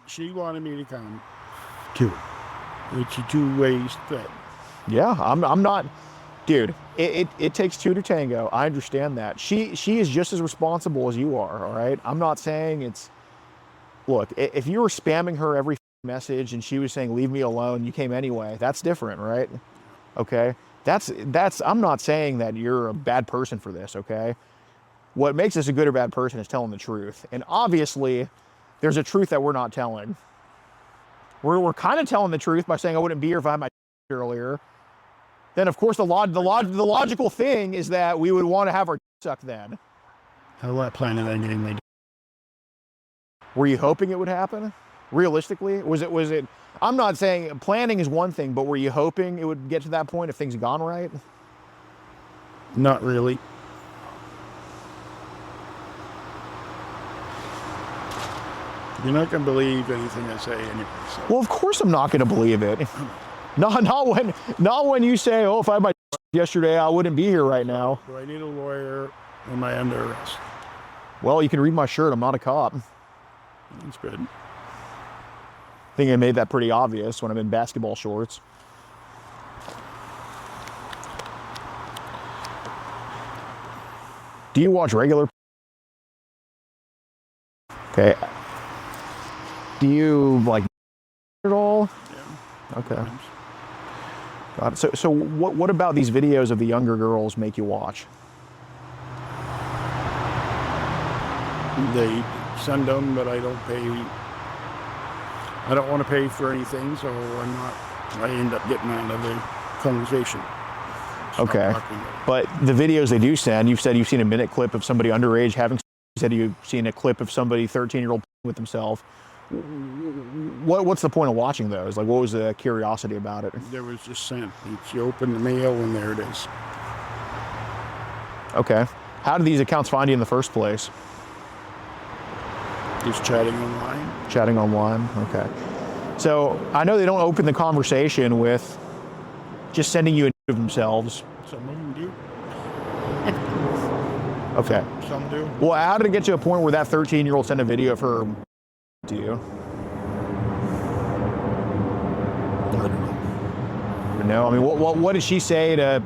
She wanted me to come too. It's a two-way thing. Yeah, I'm not, dude. It takes two to tango. I understand that. She is just as responsible as you are. All right. I'm not saying it's. Look, if you were spamming her every message and she was saying leave me alone, you came anyway. That's different, right? Okay. That's. I'm not saying that you're a bad person for this. Okay. What makes us a good or bad person is telling the truth, and obviously, there's a truth that we're not telling. We're kind of telling the truth by saying I wouldn't be here if I had my earlier. Then of course the logical thing is that we would want to have our sucked then. How about planning on getting laid? Were you hoping it would happen? Realistically, was it? I'm not saying planning is one thing, but were you hoping it would get to that point if things had gone right? Not really. You're not going to believe anything I say anyway. So. Well, of course I'm not going to believe it. Not when you say, oh, if I had my yesterday, I wouldn't be here right now. Do I need a lawyer? Or am I under arrest? Well, you can read my shirt. I'm not a cop. That's good. I think I made that pretty obvious when I'm in basketball shorts. Do you watch regular? Okay. Do you like at all? Yeah. Okay. Got it. So what about these videos of the younger girls make you watch? They send them, but I don't pay. I don't want to pay for anything, so I end up getting out of the conversation. Okay. But the videos they do send, you've said you've seen a minute clip of somebody underage having sex. You said you've seen a clip of somebody 13-year-old with himself. What's the point of watching those? Like, what was the curiosity about it? There was just sent. You open the mail and there it is. Okay. How did these accounts find you in the first place? Just chatting online. Chatting online, okay. So I know they don't open the conversation with just sending you of themselves. Some of them do. Okay. Some do. Well, how did it get to a point where that 13-year-old sent a video of her to you? I don't know. No, I mean, what did she say to?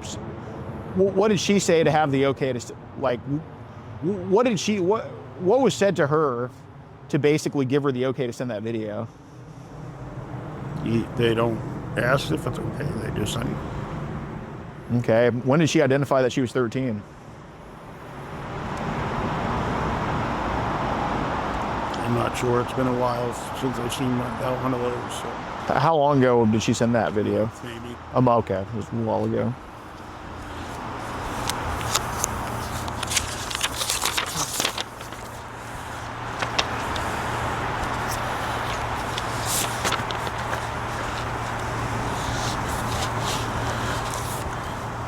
What did she say to have the okay to like? What did she? What was said to her to basically give her the okay to send that video? They don't ask if it's okay. They just send. Okay. When did she identify that she was 13? I'm not sure. It's been a while since I've seen one of those. So How long ago did she send that video? maybe. Okay, it was a while ago.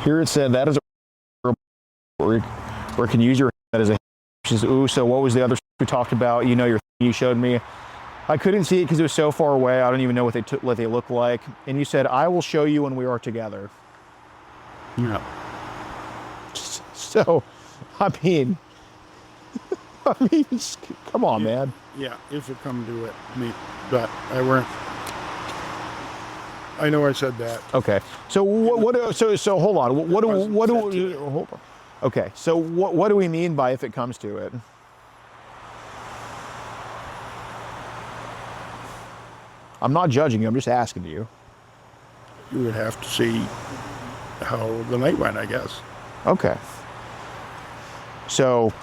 Here it said that is a or can use your that as a. She says, ooh, so what was the other we talked about? You know, you showed me. I couldn't see it because it was so far away. I don't even know what they look like. And you said, I will show you when we are together. Yeah. So, I mean, come on, man. Yeah, if it come to it, but I weren't. I know I said that. Okay. So so hold on. Hold on. Okay. So what do we mean by if it comes to it? I'm not judging you. I'm just asking you. You would have to see how the night went, I guess. Okay. So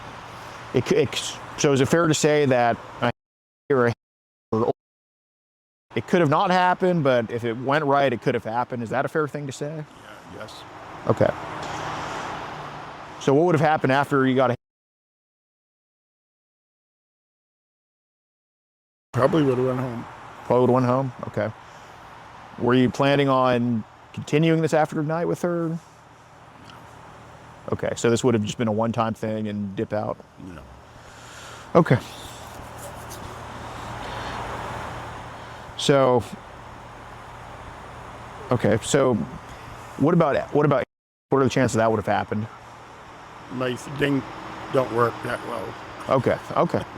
so is it fair to say that it could have not happened, but if it went right, it could have happened? Is that a fair thing to say? Yeah, yes. Okay. So what would have happened after you got a... Probably would have went home. Probably would have went home? Okay. Were you planning on continuing this after night with her? Okay, so this would have just been a one-time thing and dip out? No. Okay. So, okay, so what are the chances that would have happened? My thing don't work that well. Okay,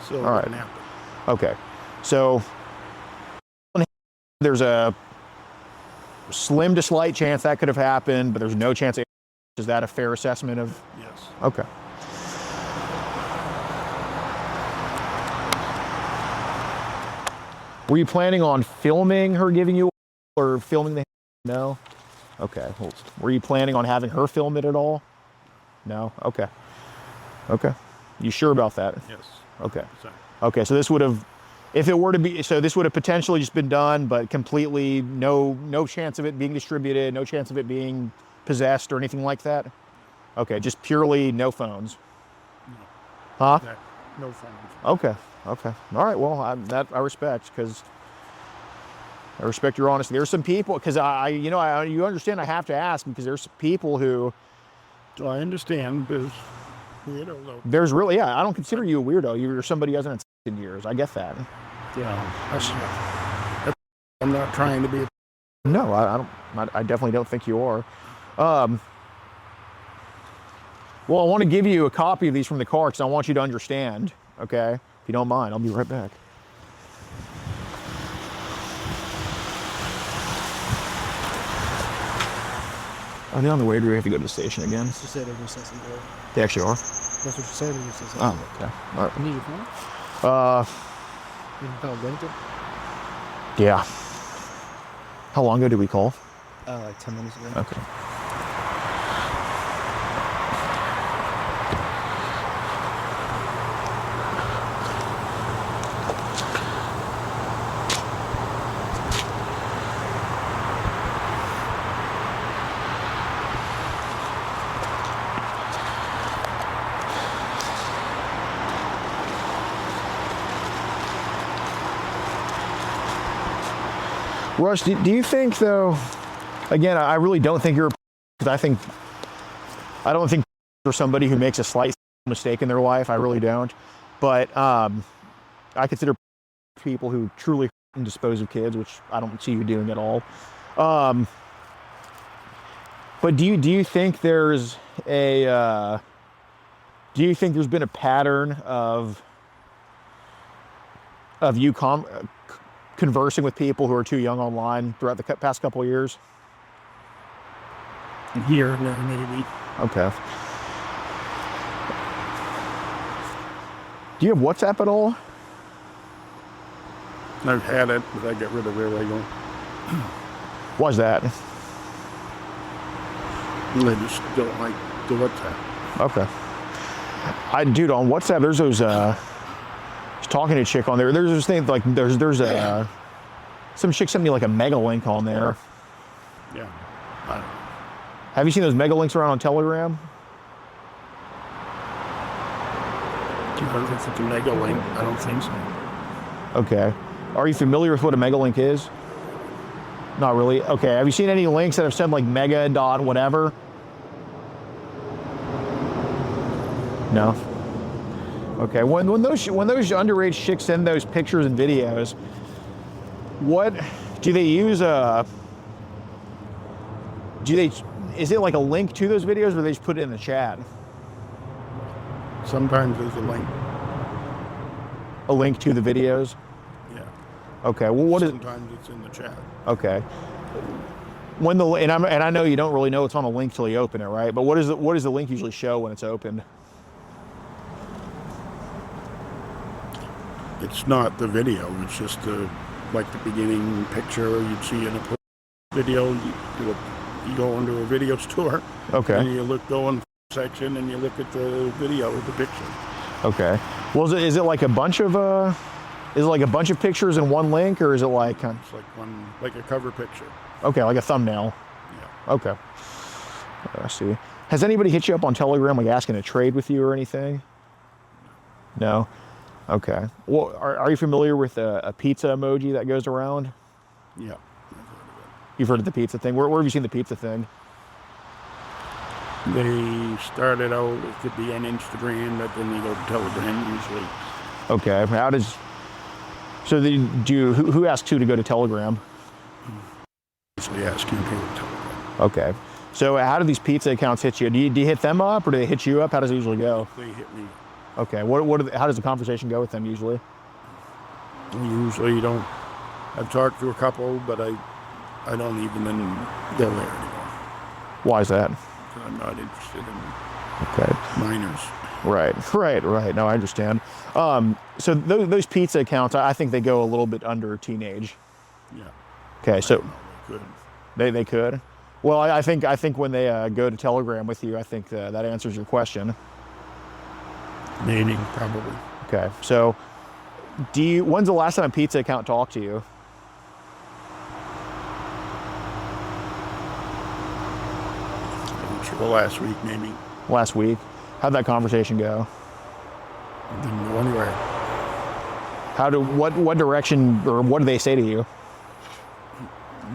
So it all right. didn't happen. Okay, so there's a slim to slight chance that could have happened, but there's no chance. Is that a fair assessment of? Yes. Okay. Were you planning on filming her giving you, or filming the? No. Okay. Well, were you planning on having her film it at all? No. Okay. Okay. You sure about that? Yes. Okay. Sorry. Okay. So this would have, if it were to be, so this would have potentially just been done, but completely no chance of it being distributed, no chance of it being possessed or anything like that. Okay. Just purely no phones. No. Huh? No phones. Okay. Okay. All right. Well, I respect, because I respect your honesty. There's some people, because you understand I have to ask, because there's people who. So I understand, because weirdo though. There's really, yeah, I don't consider you a weirdo. You're somebody who hasn't in years. I get that. Yeah. I'm not trying to be. No, I definitely don't think you are. Well, I want to give you a copy of these from the car because I want you to understand. Okay, if you don't mind, I'll be right back. Are they on the way, or do we have to go to the station again? She said they're just something good. They actually are. That's what she said. They just said something. Oh, okay. All right. You need your phone? You can call Bennington? Yeah. How long ago did we call? Like 10 minutes ago. Okay. Russ, do you think, though, again, I really don't think you're, because I don't think you're somebody who makes a slight mistake in their life. I really don't. But I consider people who truly dispose of kids, which I don't see you doing at all. But do you think there's a do you think there's been a pattern of you conversing with people who are too young online throughout the past couple of years? Here, maybe. Okay. Do you have WhatsApp at all? I've had it, but I got rid of it. I don't. Why's that? I just don't like the WhatsApp. Okay. Dude, on WhatsApp, there's those. I was talking to a chick on there. There's this thing like there's a some chick sent me like a mega link on there. Yeah. I don't know. Have you seen those mega links around on Telegram? Do you think it's a mega link? I don't think so. Okay. Are you familiar with what a mega link is? Not really. Okay. Have you seen any links that have said like mega dot whatever? No. Okay. When those underage chicks send those pictures and videos, what do they use? Is it like a link to those videos, or they just put it in the chat? Sometimes there's a link. A link to the videos? Yeah. Okay. Well, what is? Sometimes it's in the chat. Okay. When I know you don't really know it's on a link till you open it, right? But what does the link usually show when it's opened? It's not the video. It's just like the beginning picture you'd see in a video. You go into a video store. Okay. And you go in the section and you look at the video, the picture. Okay. Well, is it like a bunch of pictures in one link, or is it like? It's like a cover picture. Okay, like a thumbnail. Yeah. Okay. I see. Has anybody hit you up on Telegram like asking to trade with you or anything? No. Okay. Well, are you familiar with a pizza emoji that goes around? Yeah. You've heard of the pizza thing? Where have you seen the pizza thing? They started out, it could be on Instagram, but then they go to Telegram usually. Okay. Who asks who to go to Telegram? Usually ask you to go to Telegram. Okay. So how do these pizza accounts hit you? Do you hit them up, or do they hit you up? How does it usually go? They hit me. Okay. How does the conversation go with them usually? Usually don't. I've talked to a couple, but I don't even go there anymore. Why is that? Because I'm not interested in Okay. minors. Right. No, I understand. So those pizza accounts, I think they go a little bit under teenage. Yeah. Okay, so Good. they could. Well, I think when they go to Telegram with you, I think that answers your question. Maybe, probably. Okay, so when's the last time a pizza account talked to you? Well, last week, maybe. Last week. How'd that conversation go? Didn't go anywhere. What direction, or what do they say to you?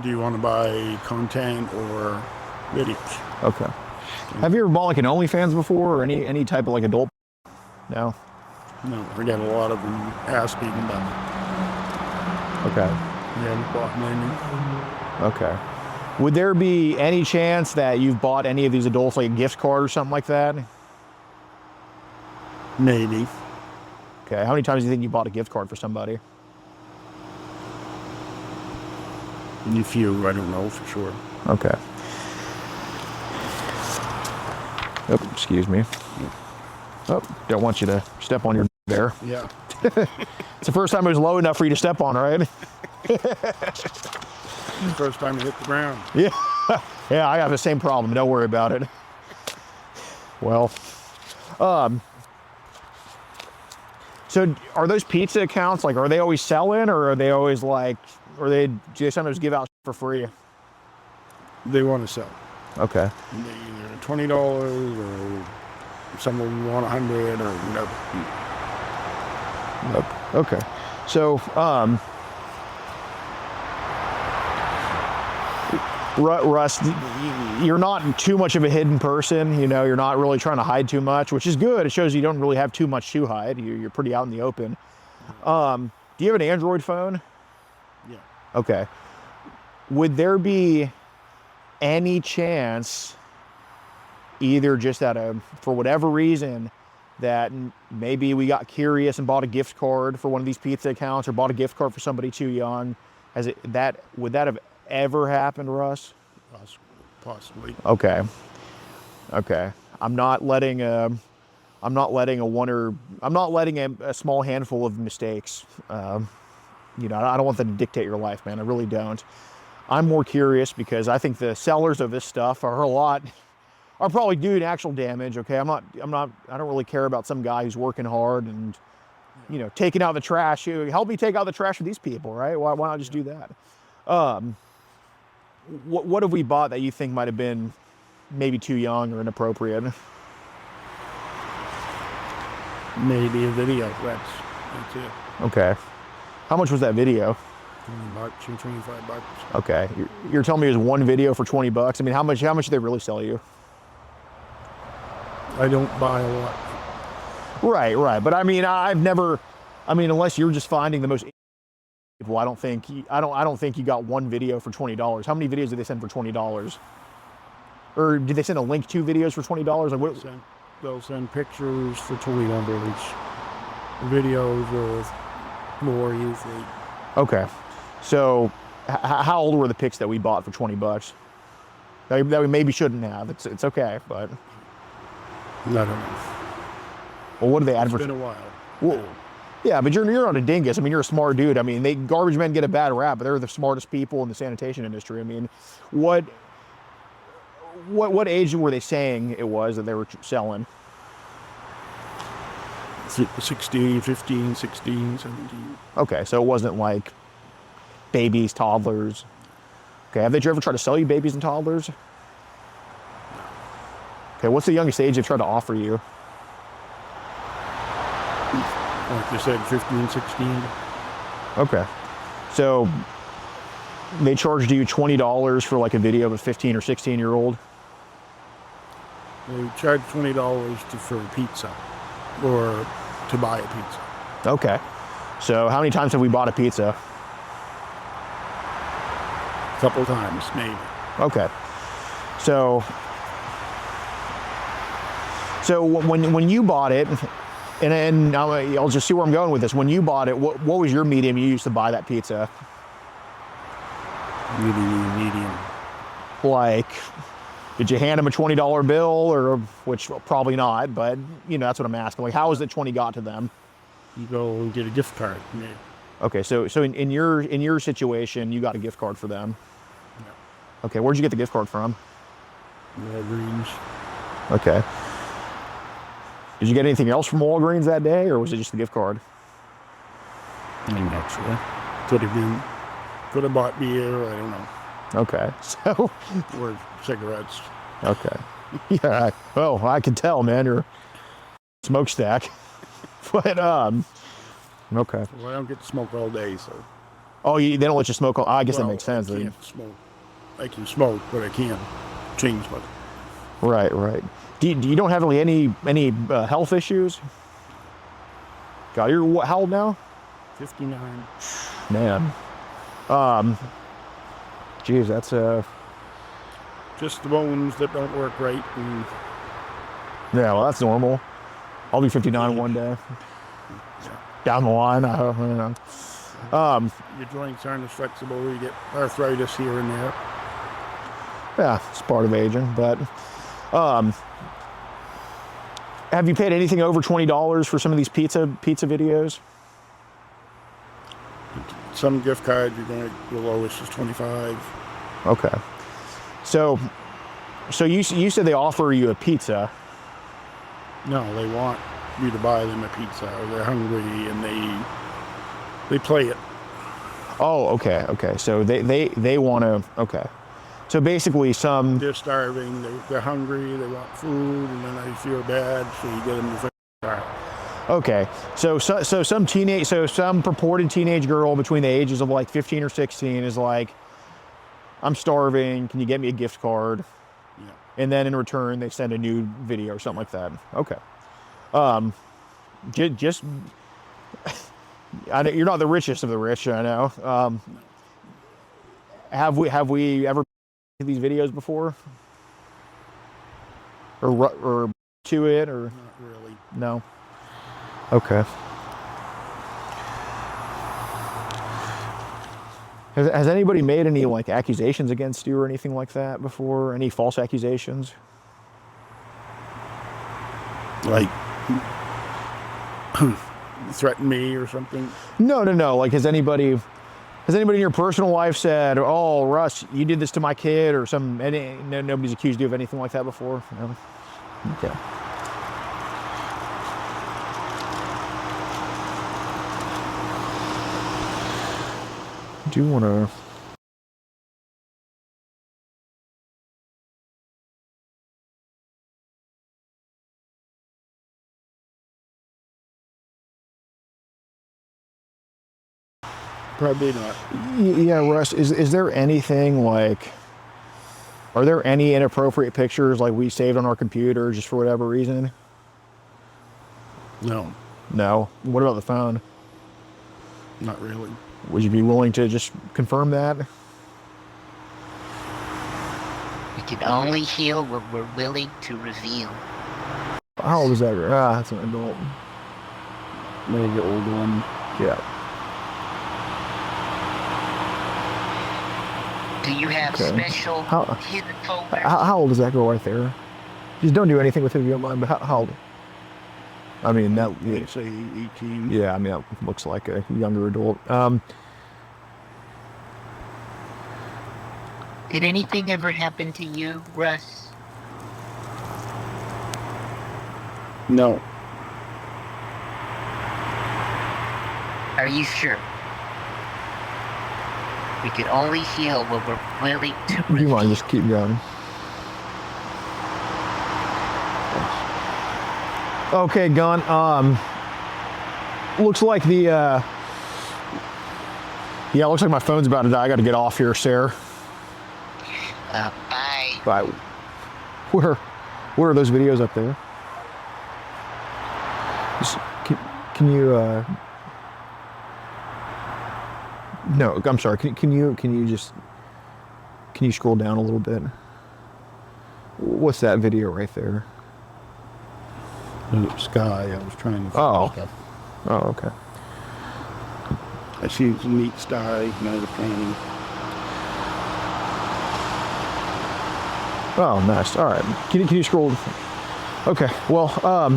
Do you want to buy content or videos? Okay. Have you ever bought like an OnlyFans before, or any type of like adult? No. No, I got a lot of them asking about it. Okay. Yeah, I bought many. Okay. Would there be any chance that you've bought any of these adults like a gift card or something like that? Maybe. Okay. How many times do you think you bought a gift card for somebody? A few, I don't know for sure. Okay. Oh, excuse me. Oh, don't want you to step on your there. Yeah. It's the first time it was low enough for you to step on, right? First time to hit the ground. Yeah. Yeah, I have the same problem. Don't worry about it. Well, so are those pizza accounts, like, are they always selling, or are they always like, do they sometimes give out for free? They want to sell. Okay. They either $20 or some of them want 100 or whatever. Nope. Okay. So, Russ, you're not too much of a hidden person. You know, you're not really trying to hide too much, which is good. It shows you don't really have too much to hide. You're pretty out in the open. Do you have an Android phone? Yeah. Okay. Would there be any chance either just for whatever reason, that maybe we got curious and bought a gift card for one of these pizza accounts or bought a gift card for somebody too young. Would that have ever happened, Russ? Possibly. Okay. I'm not letting a small handful of mistakes. I don't want them to dictate your life, man. I really don't. I'm more curious because I think the sellers of this stuff are probably doing actual damage. Okay, I don't really care about some guy who's working hard and, taking out the trash. Help me take out the trash for these people, right? Why not just do that? What have we bought that you think might have been maybe too young or inappropriate? Maybe a video. That's it. Okay. How much was that video? $20, $25. Okay. You're telling me it was one video for $20? I mean, how much did they really sell you? I don't buy a lot. Right. But I mean, unless you're just finding the most people, I don't think you got one video for $20. How many videos did they send for $20? Or did they send a link to videos for $20? Like what? They'll send pictures for $20. Videos are more usually. Okay. So how old were the pics that we bought for $20? That we maybe shouldn't have. It's okay, but I don't know. Well, what do they advertise? It's been a while. Well, yeah, but you're not a dingus. I mean, you're a smart dude. I mean, garbage men get a bad rap, but they're the smartest people in the sanitation industry. I mean, what age were they saying it was that they were selling? 16, 15, 16, 17. Okay, so it wasn't like babies, toddlers. Okay, have they ever tried to sell you babies and toddlers? Okay, what's the youngest age they've tried to offer you? Like you said, 15, 16. Okay, so they charged you $20 for like a video of a 15 or 16-year-old? They charge $20 for a pizza or to buy a pizza. Okay, so how many times have we bought a pizza? A couple times, maybe. Okay, so when you bought it, and I'll just see where I'm going with this. When you bought it, what was your medium you used to buy that pizza? Medium. Like, did you hand him a $20 bill, or which probably not, but that's what I'm asking. Like, how is it 20 got to them? You go and get a gift card. Maybe. Okay, so in your situation, you got a gift card for them. Yeah. Okay, where'd you get the gift card from? Walgreens. Okay. Did you get anything else from Walgreens that day, or was it just the gift card? I'm not sure. Could have bought beer. I don't know. Okay, so. Or cigarettes. Okay. Yeah. Well, I can tell, man. You're a smokestack. But okay. Well, I don't get to smoke all day, so. Oh, they don't let you smoke. I guess that makes sense. I can't smoke. I can smoke, but I can't change my. Right. You don't have really any health issues? God, you're how old now? 59. Man. Geez, that's Just the bones that don't work right. And yeah, well, that's normal. I'll be 59 one day. Down the line, I hope. Your joints aren't as flexible. You get arthritis here and there. Yeah, it's part of aging. But have you paid anything over $20 for some of these pizza videos? Some gift cards, you're going to the lowest is 25. Okay. So you said they offer you a pizza. No, they want you to buy them a pizza, or they're hungry and they play it. Oh, okay. So they want to. Okay. So basically, they're starving. They're hungry. They want food, and then they feel bad, so you get them to start. Okay. So some purported teenage girl between the ages of like 15 or 16 is like, I'm starving. Can you get me a gift card? Yeah. And then in return, they send a new video or something like that. Okay. Just, I know you're not the richest of the rich, I know. Have we ever these videos before? or to it, or Not really. no? Okay. Has anybody made any like accusations against you or anything like that before? Any false accusations? Like, threaten me or something. No. Like, has anybody in your personal life said, "Oh, Russ, you did this to my kid," or nobody's accused you of anything like that before? No. Okay. I do want to. Probably not. Yeah, Russ, is there anything like, are there any inappropriate pictures like we saved on our computer just for whatever reason? No, No. What about the phone? not really. Would you be willing to just confirm that? We can only heal what we're willing to reveal. How old is that? That's an adult. Maybe the old one. Yeah. Do you have Okay. special How- hidden folders? How old is that girl right there? Just don't do anything with it if you don't mind, but how old? I mean, that. I'd say 18. Yeah, I mean, that looks like a younger adult. Did anything ever happen to you, Russ? No, Are you sure? We can only heal what we're willing to Do you reveal. mind just keep going? Okay, Gun. Looks like the. Yeah, looks like my phone's about to die. I got to get off here, Sarah. Bye. Bye. Where are those videos up there? Can you? No, I'm sorry. Can you scroll down a little bit? What's that video right there? the sky. I was trying to. Oh. pick up. Oh, okay. I see some neat sky, another painting. Oh, nice. All right. Can you scroll? Okay. Well, all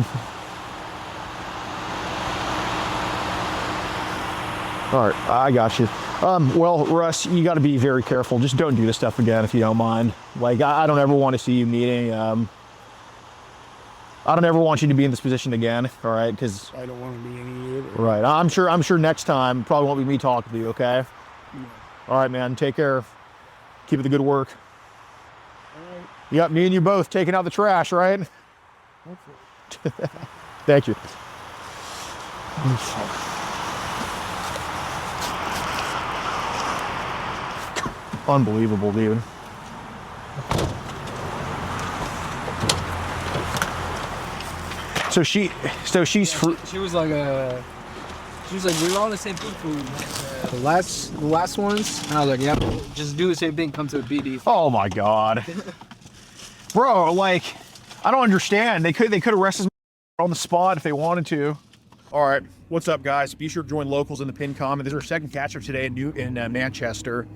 right. I got you. Well, Russ, you got to be very careful. Just don't do this stuff again if you don't mind. Like, I don't ever want to see you meeting. I don't ever want you to be in this position again. All right, because I don't want to be any either. right. I'm sure next time probably won't be me talking to you. Okay. All right, man. Take care. Keep up the good work. Yep, me and you both taking out the trash, right? Thank you. Unbelievable, dude. So she's She was like we were all the same people. The last ones, and I was like, yep, just do the same thing. Come to a BD. Oh my God, bro! Like, I don't understand. They could arrest us on the spot if they wanted to. All right, what's up, guys? Be sure to join locals in the pin comment. This is our second catch-up today in Manchester.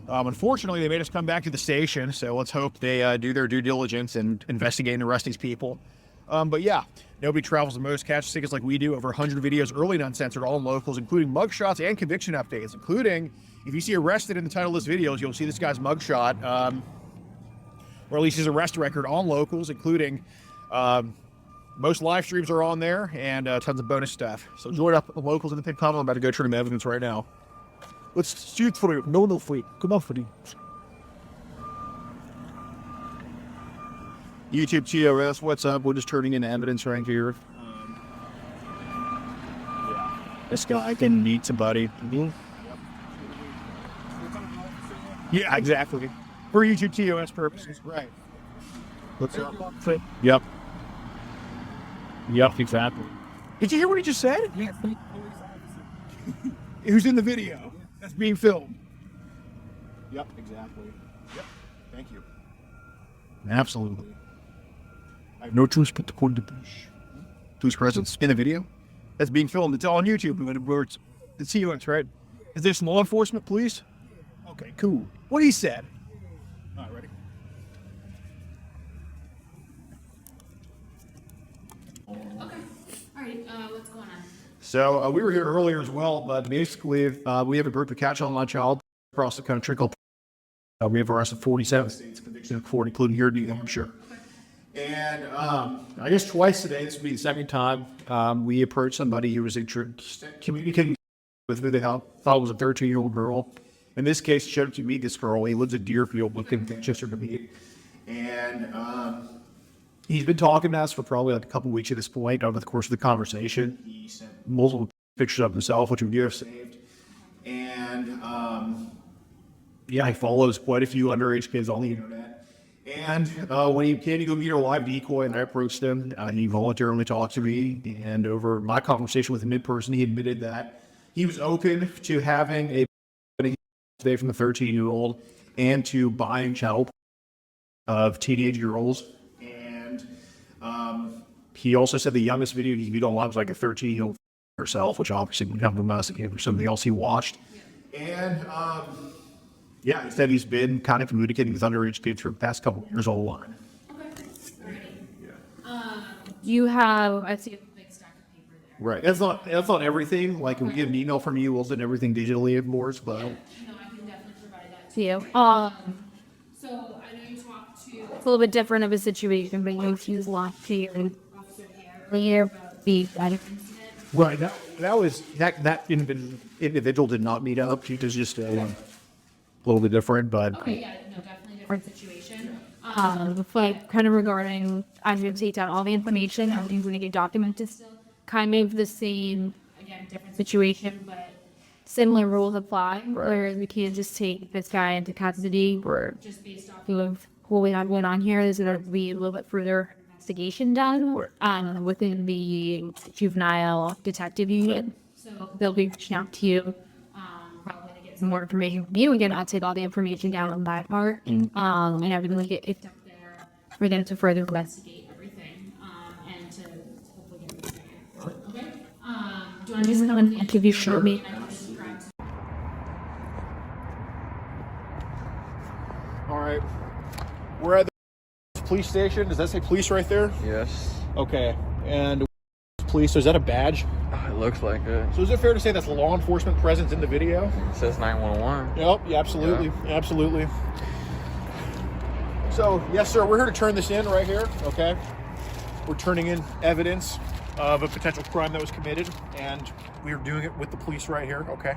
Unfortunately, they made us come back to the station, so let's hope they do their due diligence and investigate and arrest these people. But yeah, nobody travels the most, catches tickets like we do. Over 100 videos, early and uncensored, all in locals, including mugshots and conviction updates, including, if you see arrested in the title of this video, you'll see this guy's mugshot, or at least his arrest record on locals, including most live streams are on there, and tons of bonus stuff. So join up the locals in the pin comment. I'm about to go turn him evidence right now. Let's shoot for you. No, for you. Come on, for you. YouTube TRS, what's up? We're just turning in evidence right here. Yeah. This guy can meet somebody. Yeah, exactly. For YouTube TOS purposes, right. What's up? Yep. Yep, exactly. Did you hear what he just said? Yeah. Who's in the video? That's being filmed. Yep, exactly. Yep. Thank you. Absolutely. I have no choice but to point the police presence in the video. That's being filmed. It's all on YouTube. It's COS, right? Is this law enforcement police? Okay, cool. What he said. All right, ready? Okay. All right. What's going on? So we were here earlier as well, but basically we have a group of catch online child across the country called. We have arrested 47 states, conviction of 40, including here in New Hampshire. And I guess twice today, this will be the second time, we approached somebody who was communicating with who they thought was a 13-year-old girl. In this case, showed up to meet this girl. He lives in Deerfield, looking in Manchester to meet. And he's been talking to us for probably like a couple weeks at this point. Over the course of the conversation, he sent multiple pictures of himself, which we have saved. And yeah, he follows quite a few underage kids on the internet. And when he came to go meet our live Decoy, and I approached him, he voluntarily talked to me. And over my conversation with him in person, he admitted that he was open to having a today from the 13-year-old and to buying child of teenage girls. And he also said the youngest video he viewed online was like a 13-year-old herself, which obviously would come from us again for something else he watched. And yeah, he said he's been kind of communicating with underage kids for the past couple of years online. Okay. Yeah. You have, I see a big stack of paper there. Right. That's not everything. Like we get an email from you, wasn't everything digitally, of course, but. No, I can definitely provide that to you. So I know you talked to. It's a little bit different of a situation, but you fuse locked to your earlier about the incident. Right. That individual did not meet up. She was just a little bit different, but. Okay, yeah, no, definitely different situation. But kind of regarding, I'm going to take down all the information. Everything's going to get documented still. Kind of the same, again, different situation, but similar rules apply. Right. Where we can't just take this guy into custody. Right. Just based off of what we have going on here. There's going to be a little bit further investigation done within the juvenile detective unit. So they'll be reaching out to you. Probably to get some more information from you. Again, I'll take all the information down on that part. And everything will get picked up there for them to further investigate everything and to hopefully get this guy. Okay? Do you want to just come and give you short me? And I can just grab some. All right. We're at the police station. Does that say police right there? Yes. Okay. And police, so is that a badge? It looks like it. So is it fair to say that's law enforcement presence in the video? It says 911. Yep, yeah, absolutely. Yeah. Absolutely. So, yes, sir, we're here to turn this in right here, okay? We're turning in evidence of a potential crime that was committed, and we're doing it with the police right here, okay?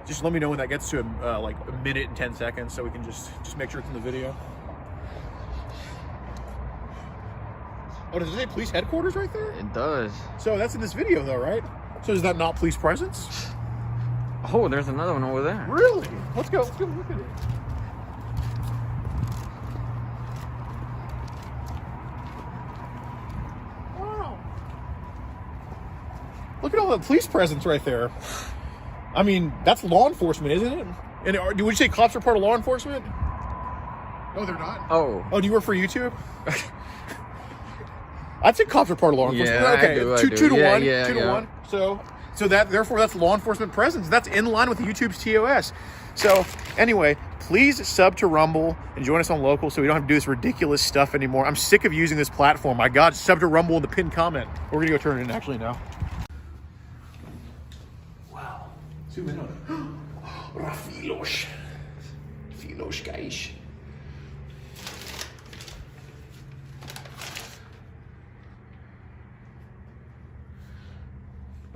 Just let me know when that gets to like a minute and 10 seconds so we can just make sure it's in the video. Oh, does it say police headquarters right there? It does. So that's in this video though, right? So is that not police presence? Oh, there's another one over there. Really? Let's go look at it. Wow. Look at all the police presence right there. I mean, that's law enforcement, isn't it? And would you say cops are part of law enforcement? No, they're not. Oh. Oh, do you work for YouTube? I'd say cops are part of law enforcement. Yeah, okay, I do. Two to one. Yeah. 2 to 1. So therefore that's law enforcement presence. That's in line with YouTube's TOS. So anyway, please sub to Rumble and join us on Local so we don't have to do this ridiculous stuff anymore. I'm sick of using this platform. My God, sub to Rumble in the pinned comment. We're gonna go turn it in actually now. Wow. Zoom in on it. Rafilos. Filos, guys.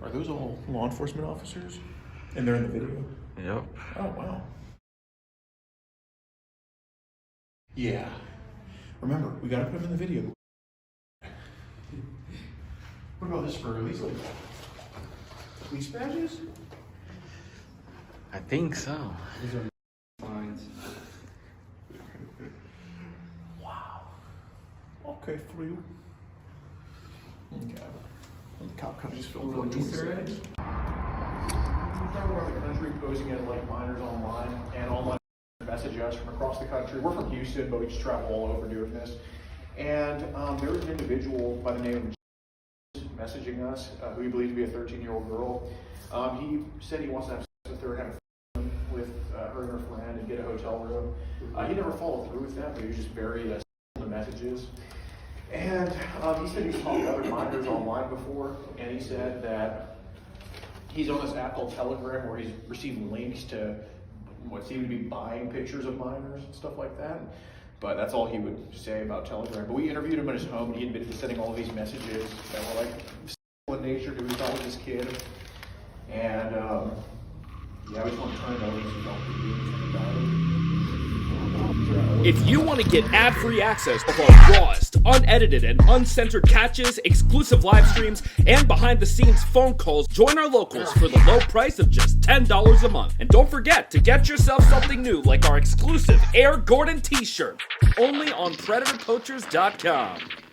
Are those all law enforcement officers? And they're in the video? Yep. Oh, wow. Yeah. Remember, we gotta put them in the video. What about this for? Are these like police badges? I think so. These are fines. Wow. Okay, for you. Okay. The cop companies film for Easter eggs. We travel around the country posing as like minors online and online message us from across the country. We're from Houston, but we just travel all over doing this. And there was an individual by the name of messaging us, who we believe to be a 13-year-old girl. He said he wants to have sex with her, have fun with her and her friend, and get a hotel room. He never followed through with that, but he was just very in the messages. And he said he's talked to other minors online before, and he said that he's on this app called Telegram where he's receiving links to what seem to be buying pictures of minors and stuff like that. But that's all he would say about Telegram. But we interviewed him at his home, and he had been sending all of these messages that were like sexual in nature to his kid. And yeah, we just want to turn it over so you don't do anything about it. If you want to get ad-free access of our rawest, unedited, and uncensored catches, exclusive live streams, and behind-the-scenes phone calls, join our locals for the low price of just $10 a month. And don't forget to get yourself something new like our exclusive Air Gordon t-shirt, only on PredatorPoachers.com.